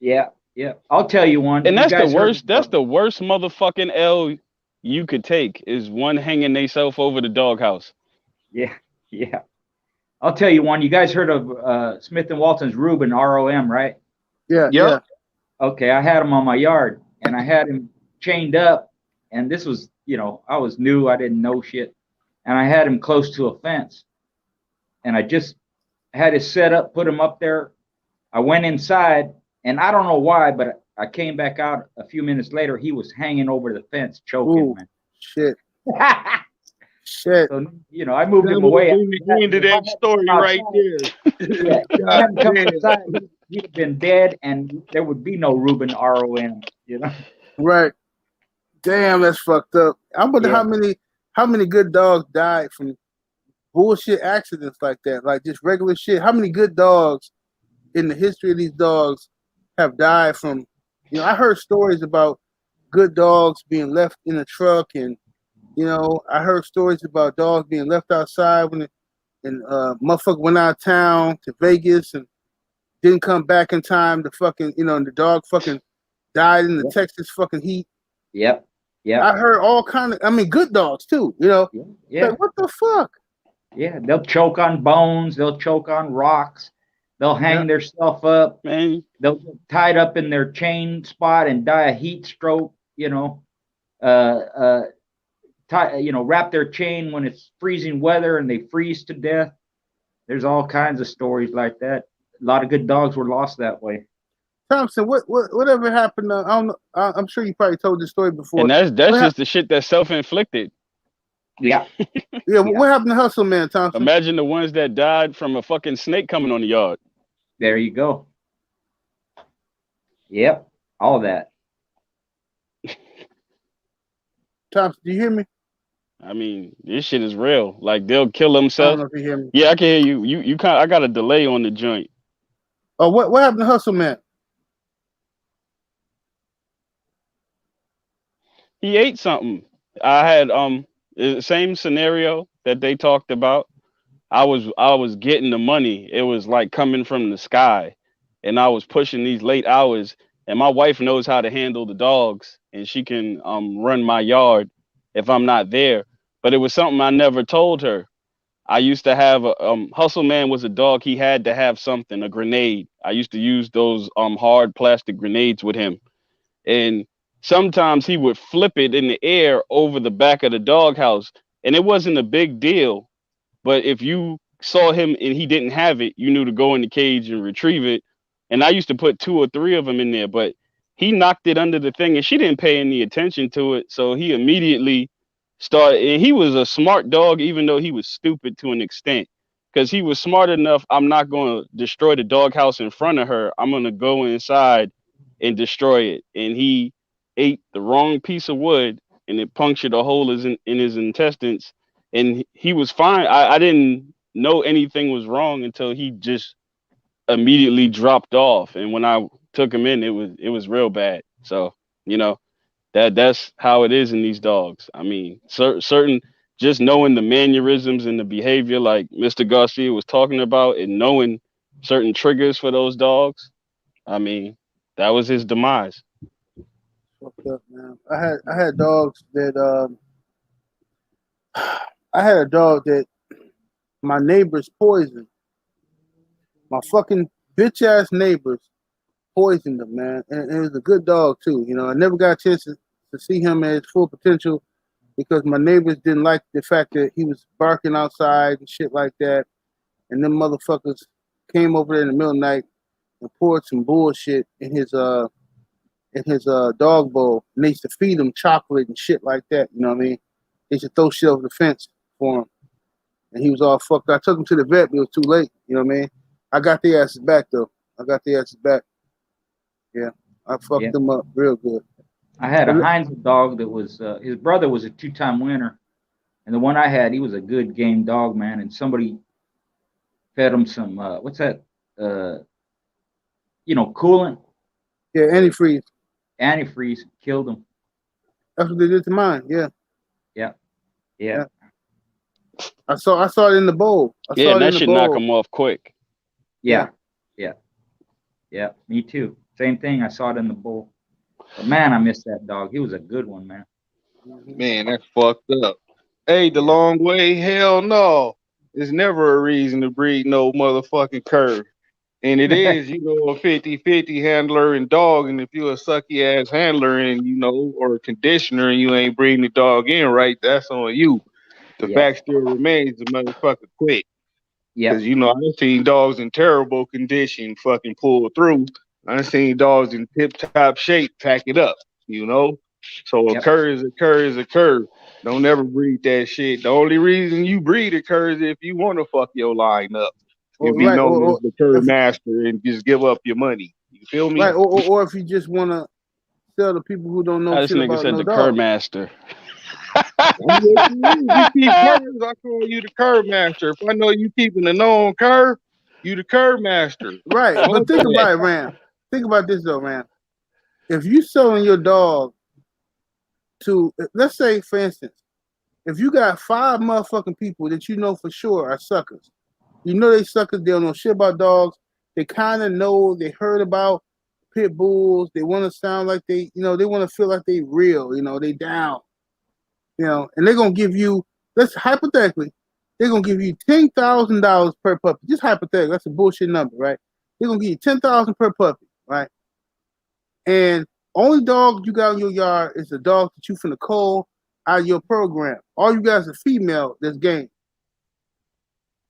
Yeah. Yeah. I'll tell you one. And You that's the guys heard worst. That's the worst motherfucking L you could take, is one hanging theyself over the doghouse. Yeah. Yeah. I'll tell you one. You guys heard of Smith and Walton's Reuben, ROM, right? Yeah, Yep. yeah. Okay, I had him on my yard, and I had him chained up, and this was, I was new, I didn't know shit, and I had him close to a fence, and I just had it set up, put him up there. I went inside, and I don't know why, but I came back out a few minutes later. He was hanging over the fence, choking, Ooh, man. shit. Shit. So, I moved him away. The end of that story right there. Yeah, if I hadn't come outside, he'd have been dead, and there would be no Reuben ROM, Right. Damn, that's fucked up. I wonder Yeah. how many good dogs died from bullshit accidents like that, like just regular shit. How many good dogs in the history of these dogs have died from? I heard stories about good dogs being left in a truck, and I heard stories about dogs being left outside when motherfucker went out of town to Vegas and didn't come back in time to fucking, and the dog fucking died in the Texas fucking heat. Yep. Yeah. I heard all kind of, good dogs too, Yeah. Like, what the fuck? Yeah. They'll choke on bones. They'll choke on rocks. They'll hang themselves up. Man, They'll get tied up in their chain spot and die a heat stroke, wrap their chain when it's freezing weather and they freeze to death. There's all kinds of stories like that. A lot of good dogs were lost that way. Thompson, whatever happened? I don't know. I'm sure you probably told this story before. and that's just the shit that's self-inflicted. Yeah. Yeah. What happened to Hustle Man, Thompson? Imagine the ones that died from a fucking snake coming on the yard. There you go. Yep. All that. Thompson, do you hear me? I mean, this shit is real. Like, they'll kill I don't themselves. know if you hear me. Yeah, I can hear you. You kind of, I got a delay on the joint. Oh, what happened to Hustle Man? He ate something. I had the same scenario that they talked about. I was getting the money. It was like coming from the sky, and I was pushing these late hours. And my wife knows how to handle the dogs, and she can run my yard if I'm not there. But it was something I never told her. I used to have a Hustle Man was a dog. He had to have something, a grenade. I used to use those hard plastic grenades with him, and sometimes he would flip it in the air over the back of the doghouse, and it wasn't a big deal. But if you saw him and he didn't have it, you knew to go in the cage and retrieve it. And I used to put 2 or 3 of them in there, but he knocked it under the thing, and she didn't pay any attention to it. So he immediately started, and he was a smart dog, even though he was stupid to an extent, because he was smart enough. I'm not going to destroy the doghouse in front of her. I'm going to go inside and destroy it. And he ate the wrong piece of wood, and it punctured a hole in his intestines, and he was fine. I didn't know anything was wrong until he just immediately dropped off, and when I took him in, it was real bad. So that's how it is in these dogs. I mean, certain, just knowing the mannerisms and the behavior, like Mr. Garcia was talking about, and knowing certain triggers for those dogs, I mean, that was his demise. Fucked up, man. I had dogs that I had a dog that my neighbors poisoned. My fucking bitch ass neighbors poisoned him, man. And it was a good dog too. You know, I never got a chance to see him at his full potential because my neighbors didn't like the fact that he was barking outside and shit like that. And them motherfuckers came over there in the middle of the night and poured some bullshit in his dog bowl. And they used to feed him chocolate and shit like that. You know what I mean? They used to throw shit over the fence for him. And he was all fucked. I took him to the vet, but it was too late. You know what I mean? I got the asses back though. I got the asses back. Yeah, I fucked them up real good. I had a Heinz dog that was his brother was a 2-time winner, and the one I had, he was a good game dog, man. And somebody fed him some what's that? Coolant. Yeah, antifreeze. Antifreeze killed him. That's what they did to mine. Yeah. Yeah. I saw it in the bowl. Yeah, and that should knock them off quick. Yeah. Me too. Same thing. I saw it in the bowl. But man, I missed that dog. He was a good one, man. Man, that's fucked up. Hey, the long way, hell no. There's never a reason to breed no motherfucking curve. And it is, a 50-50 handler and dog. And if you're a sucky ass handler and, or a conditioner and you ain't bringing the dog in right, that's on you. The fact still remains the motherfucker quit. Yeah. Because, I've seen dogs in terrible condition fucking pull through. I've seen dogs in tip-top shape pack it up, So a cur is a cur is a cur. Don't ever breed that shit. The only reason you breed a cur is if you want to fuck your line up. You be known as the cur master and just give up your money. You feel me? Right, or if you just want to sell to people who don't know This shit nigga about said no the dog. cur master. You keep curs, I call you the cur master. If I know you keeping a known cur, you the cur master. Right, but think about it, Ram. Think about this though, Ram. If you selling your dog to, let's say, for instance, if you got 5 motherfucking people that you know for sure are suckers, they suckers, they don't know shit about dogs, they kind of know, they heard about pit bulls, they want to sound like they want to feel like they real, they down, and they're going to give you, let's hypothetically, they're going to give you $10,000 per puppy, just hypothetically, that's a bullshit number, right? They're going to give you $10,000 per puppy, right? And only dog you got in your yard is the dog that you finna call out of your program. All you guys are female that's game.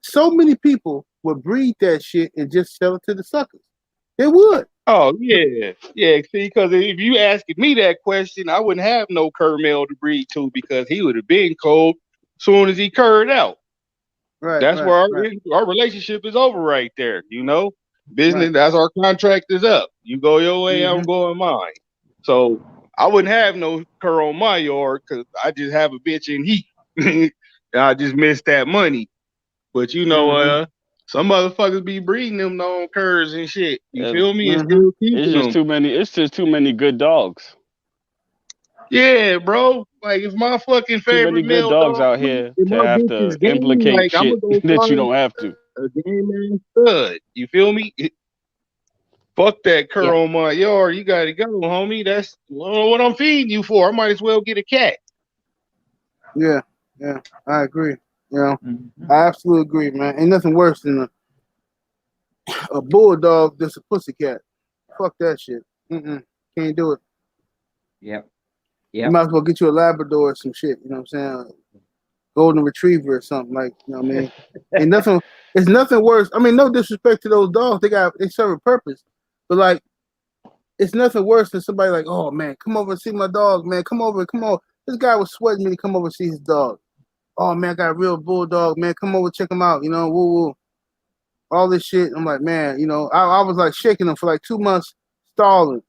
So many people would breed that shit and just sell it to the suckers. They would. Oh, yeah. Yeah, see, because if you asking me that question, I wouldn't have no cur male to breed to because he would have been cold soon as he curred out. Right. That's where our relationship is over right there, Business, that's our contract is up. You go your way, I'm going mine. So I wouldn't have no cur on my yard because I just have a bitch in heat. I just missed that money. But some motherfuckers be breeding them known curs and shit. You feel me? And still keeping them. It's just too many good dogs. Yeah, bro. Like if my fucking favorite too many good male dogs dog, out here if to my have bitch to is game, implicate like, shit that you don't have to. A game man stud. You feel me? Fuck that cur on my yard. You gotta go, homie. That's what I'm feeding you for. I might as well get a cat. Yeah, I agree. I absolutely agree, man. Ain't nothing worse than a bulldog that's a pussycat. Fuck that shit. Can't do it. Yep. You might as well get you a Labrador or some shit. You know what I'm saying? Golden Retriever or something, like, you know what I mean? Ain't nothing. It's nothing worse. I mean, no disrespect to those dogs. They serve a purpose, but like, it's nothing worse than somebody like, oh man, come over and see my dog, man. Come over, come on. This guy was sweating me to come over and see his dog. Oh man, I got a real bulldog, man. Come over, check him out. Woo woo. All this shit. I'm like, man, I was like shaking him for like 2 months, stalling.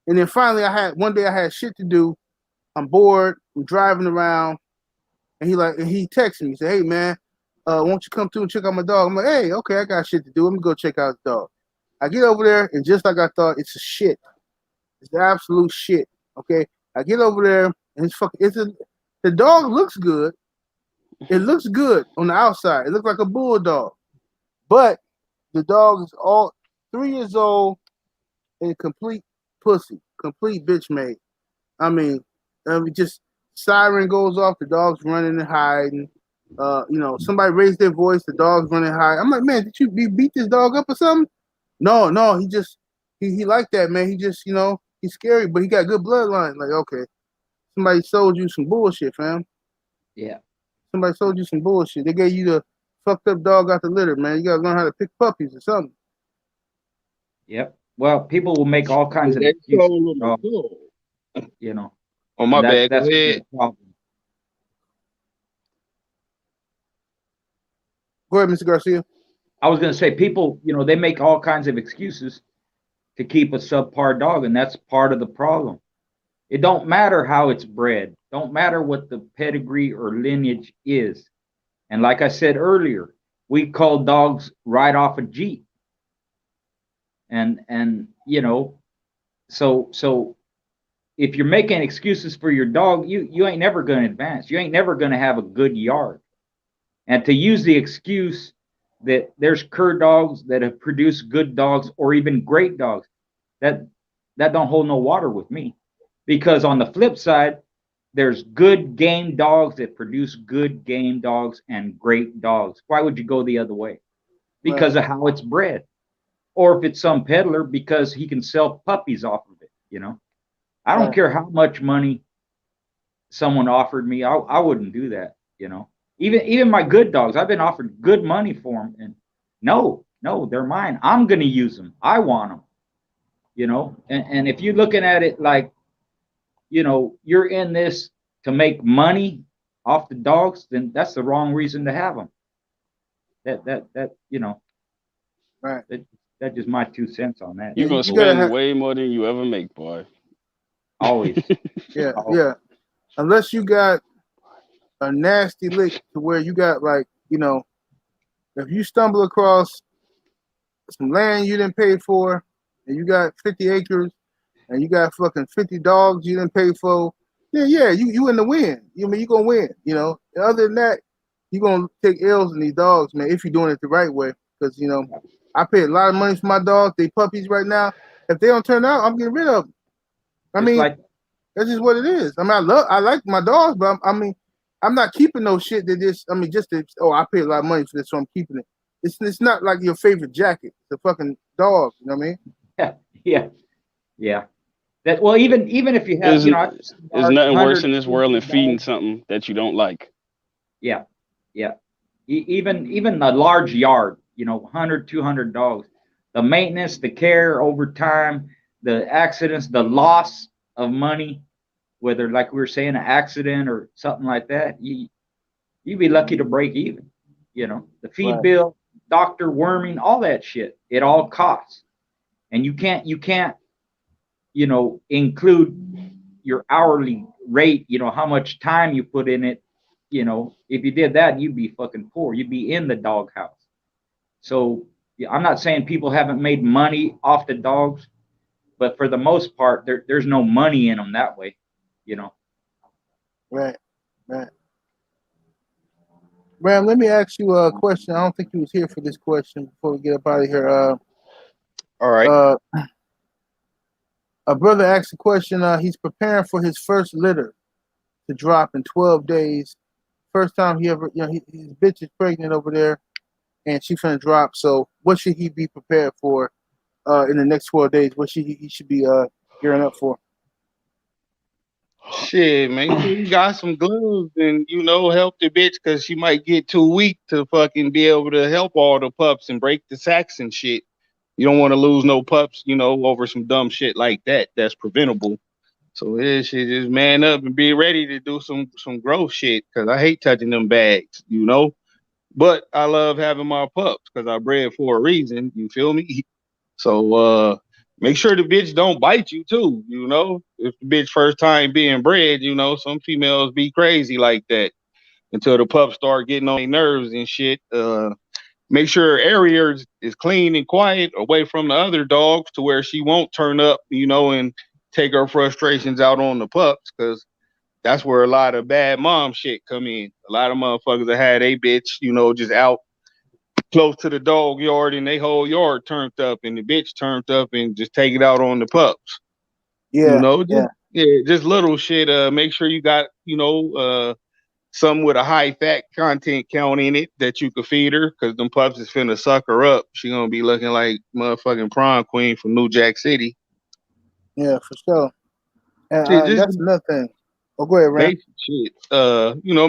And then finally one day I had shit to do. I'm bored. I'm driving around. And he texted me. He said, hey man, won't you come through and check out my dog? I'm like, hey, okay, I got shit to do. Let me go check out the dog. I get over there, and just like I thought, it's a shit. It's absolute shit. Okay. I get over there, and the dog looks good. It looks good on the outside. It looks like a bulldog. But the dog is all 3 years old and complete pussy, complete bitch made. I mean, just siren goes off, the dog's running and hiding. Somebody raised their voice, the dog's running high. I'm like, man, did you beat this dog up or something? No, he like that, man. He just, he's scary, but he got good bloodline. Like, okay, somebody sold you some bullshit, fam. Yeah. Somebody sold you some bullshit. They gave you the fucked up dog out the litter, man. You gotta learn how to pick puppies or something. Yep. Well, people will make all kinds of They excuses. sold them a dog. You know. Oh, my bad. Go That's ahead. the problem. Go ahead, Mr. Garcia. I was going to say, people, they make all kinds of excuses to keep a subpar dog, and that's part of the problem. It don't matter how it's bred. Don't matter what the pedigree or lineage is. And like I said earlier, we call dogs right off a Jeep. And so if you're making excuses for your dog, you ain't never going to advance. You ain't never going to have a good yard. And to use the excuse that there's cur dogs that have produced good dogs or even great dogs, that don't hold no water with me. Because on the flip side, there's good game dogs that produce good game dogs and great dogs. Why would you go the other way? Because of how it's bred. Or if it's some peddler, because he can sell puppies off of it, I don't care how much money someone offered me. I wouldn't do that, Even my good dogs, I've been offered good money for them, and no, they're mine. I'm going to use them. I want them, And if you're looking at it like, you're in this to make money off the dogs, then that's the wrong reason to have them. Right. That's just my 2 cents on that. You're gonna spend way more than you ever make, boy. Always. Yeah. Unless you got a nasty lick to where you got if you stumble across some land you didn't pay for, and you got 50 acres, and you got fucking 50 dogs you didn't pay for, then you in the win. You gonna win. Other than that, you gonna take L's in these dogs, man. If you're doing it the right way, because I pay a lot of money for my dogs. They puppies right now. If they don't turn out, I'm getting rid of them. That's just what it is. I like my dogs, but I'm not keeping no shit that I pay a lot of money for this, so I'm keeping it. It's not like your favorite jacket. It's a fucking dog. You know what I mean? Yeah. That even if you have, there's nothing worse in this world than feeding something that you don't like. Yeah. Even a large yard, 100, 200 dogs, the maintenance, the care over time, the accidents, the loss of money, whether like we were saying an accident or something like that, you'd be lucky to break even. The feed bill, doctor, worming, all that shit, it all costs. And you can't include your hourly rate, how much time you put in it. If you did that, you'd be fucking poor. You'd be in the doghouse. So I'm not saying people haven't made money off the dogs, but for the most part, there's no money in them that way, Right. Ram, let me ask you a question. I don't think you was here for this question before we get up out of here. All right. A brother asked a question. He's preparing for his first litter to drop in 12 days. First time he ever, his bitch is pregnant over there, and she's gonna drop. So, what should he be prepared for in the next 12 days? What should he should be gearing up for? Shit, make sure you got some gloves and help the bitch, because she might get too weak to fucking be able to help all the pups and break the sacks and shit. You don't want to lose no pups, over some dumb shit like that. That's preventable. So shit, just man up and be ready to do some growth shit, because I hate touching them bags, But I love having my pups because I bred for a reason. You feel me? So make sure the bitch don't bite you too. If the bitch first time being bred, some females be crazy like that until the pups start getting on their nerves and shit. Make sure her area is clean and quiet away from the other dogs to where she won't turn up, and take her frustrations out on the pups, because that's where a lot of bad mom shit come in. A lot of motherfuckers that had a bitch, just out close to the dog yard and they whole yard turned up and the bitch turned up and just take it out on the pups. Yeah. Yeah, just little shit. Make sure you got, some with a high fat content count in it that you could feed her, because them pups is finna suck her up. She gonna be looking like motherfucking prom queen from New Jack City. Yeah, for sure. And Shit, just that's another thing. Oh, go ahead, Ram. basic shit.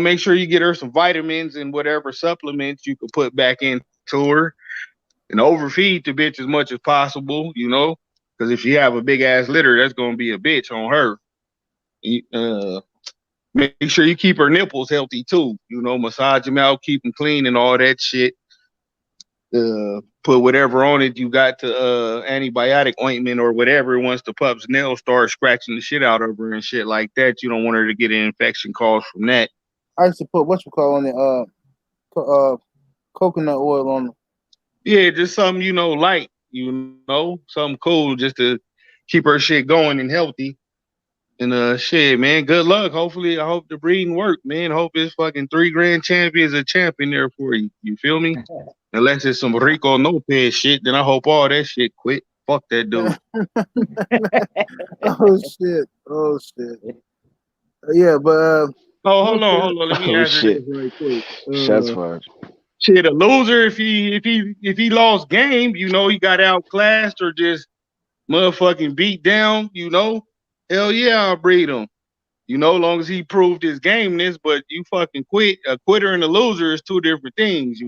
Make sure you get her some vitamins and whatever supplements you could put back into her, and overfeed the bitch as much as possible. Because if you have a big ass litter, that's gonna be a bitch on her. Make sure you keep her nipples healthy too. Massage them out, keep them clean, and all that shit. Put whatever on it you got to antibiotic ointment or whatever. Once the pup's nails start scratching the shit out of her and shit like that, you don't want her to get an infection caused from that. I used to put on it, coconut oil on them. Yeah, just something light, something cool just to keep her shit going and healthy. And shit, man, good luck. Hopefully, I hope the breeding work, man. Hope it's fucking 3 grand champions a champion there for you. You feel me? Unless it's some Rico Lopez shit, then I hope all that shit quit. Fuck that dude. Oh shit. Yeah, but hold on. Let me answer shit. this right quick. Shots fired. Shit, a loser if he lost game, he got outclassed or just motherfucking beat down, hell yeah, I'll breed him. Long as he proved his gameness, but you fucking quit. A quitter and a loser is 2 different things,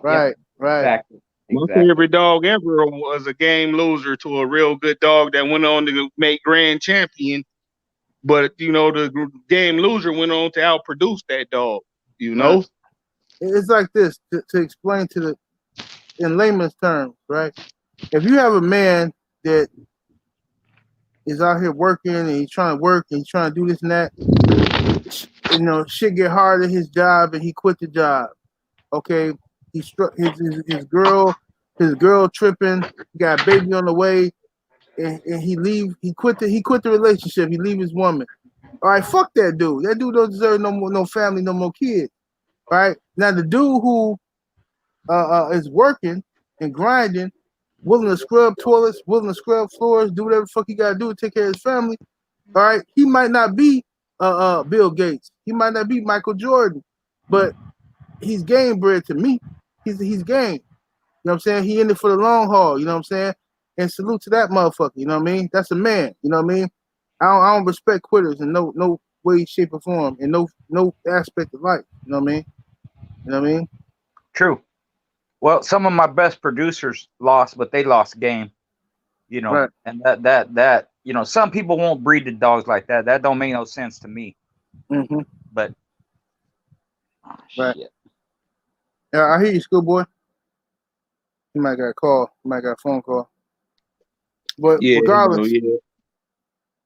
Right. Exactly. My favorite dog ever was a game loser to a real good dog that went on to make grand champion. But, the game loser went on to outproduce that dog, Right. It's like this, to explain in layman's terms, right? If you have a man that is out here working and he's trying to work and he's trying to do this and that, shit get hard at his job and he quit the job. Okay, he struck his girl tripping, got a baby on the way, and he quit the relationship. He leave his woman. All right, fuck that dude. That dude don't deserve no family, no more kids. Right? Now the dude who is working and grinding, willing to scrub toilets, willing to scrub floors, do whatever the fuck he gotta do to take care of his family. All right, he might not be Bill Gates, he might not be Michael Jordan, but he's game bred to me. He's game. You know what I'm saying? He in it for the long haul. You know what I'm saying? And salute to that motherfucker. You know what I mean? That's a man. You know what I mean? I don't respect quitters in no way, shape, or form, in no aspect of life. You know what I mean? You know what I mean? True. Well, some of my best producers lost, but they lost game. Right. And that some people won't breed the dogs like that. That don't make no sense to me. Mm-hmm. But right. Shit. Yeah, I hear you, schoolboy. You might got a call. You might got a phone call. But regardless,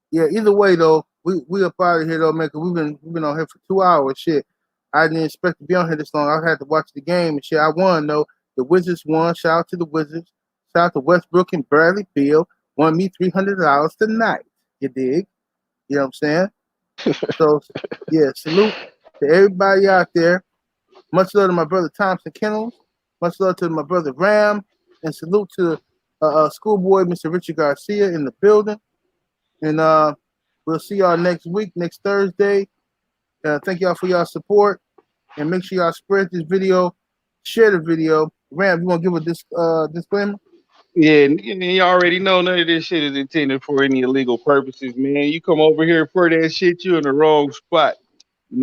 yeah. Either way though, we up out of here though, man. Cause we've been on here for 2 hours. Shit, I didn't expect to be on here this long. I had to watch the game and shit. I won though. The Wizards won. Shout out to the Wizards. Shout out to Westbrook and Bradley Beal. Won me $300 tonight. You dig? You know what I'm saying? So yeah, salute to everybody out there. Much love to my brother Thompson Kennels. Much love to my brother Ram. And salute to schoolboy Mr. Richard Garcia in the building. And we'll see y'all next week, next Thursday. Thank y'all for y'all support. And make sure y'all spread this video, share the video. Ram, you want to give a disclaimer? Yeah, and you already know none of this shit is intended for any illegal purposes, man. You come over here for that shit, you in the wrong spot.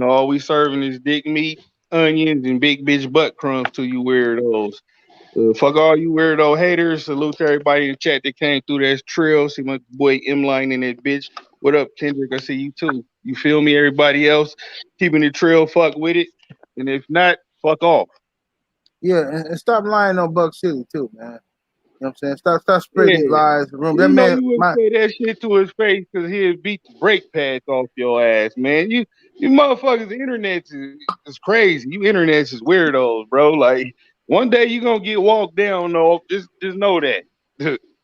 All we serving is dick meat, onions, and big bitch butt crumbs to you weirdos. Fuck all you weirdo haters. Salute to everybody in the chat that came through that trail. See my boy M-Line in that bitch. What up, Kendrick? I see you too. You feel me? Everybody else keeping the trail, fuck with it. And if not, fuck off. Yeah, and stop lying on Buck City too, man. You know what I'm saying? Stop spreading these lies. That man, you wouldn't say that shit to his face because he'd beat the brake pads off your ass, man. You motherfuckers, the internet is crazy. You internets is weirdos, bro. Like one day you gonna get walked down, though. Just know that.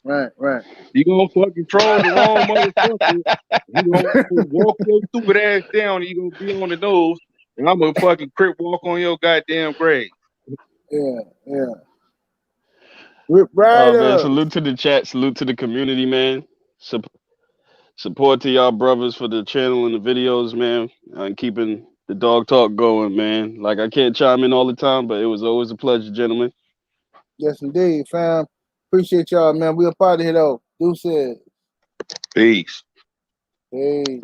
Right. You gonna fucking troll the wrong motherfucker. You gonna walk your stupid ass down and you gonna be on the nose, and I'm gonna fucking crip walk on your goddamn grave. Yeah. Man, salute to the chat, salute to the community, man. Support to y'all brothers for the channel and the videos, man, and keeping the dog talk going, man. Like, I can't chime in all the time, but it was always a pleasure, gentlemen. Yes, indeed, fam. Appreciate y'all, man. We up out of here, though. Deuces. Peace. Hey.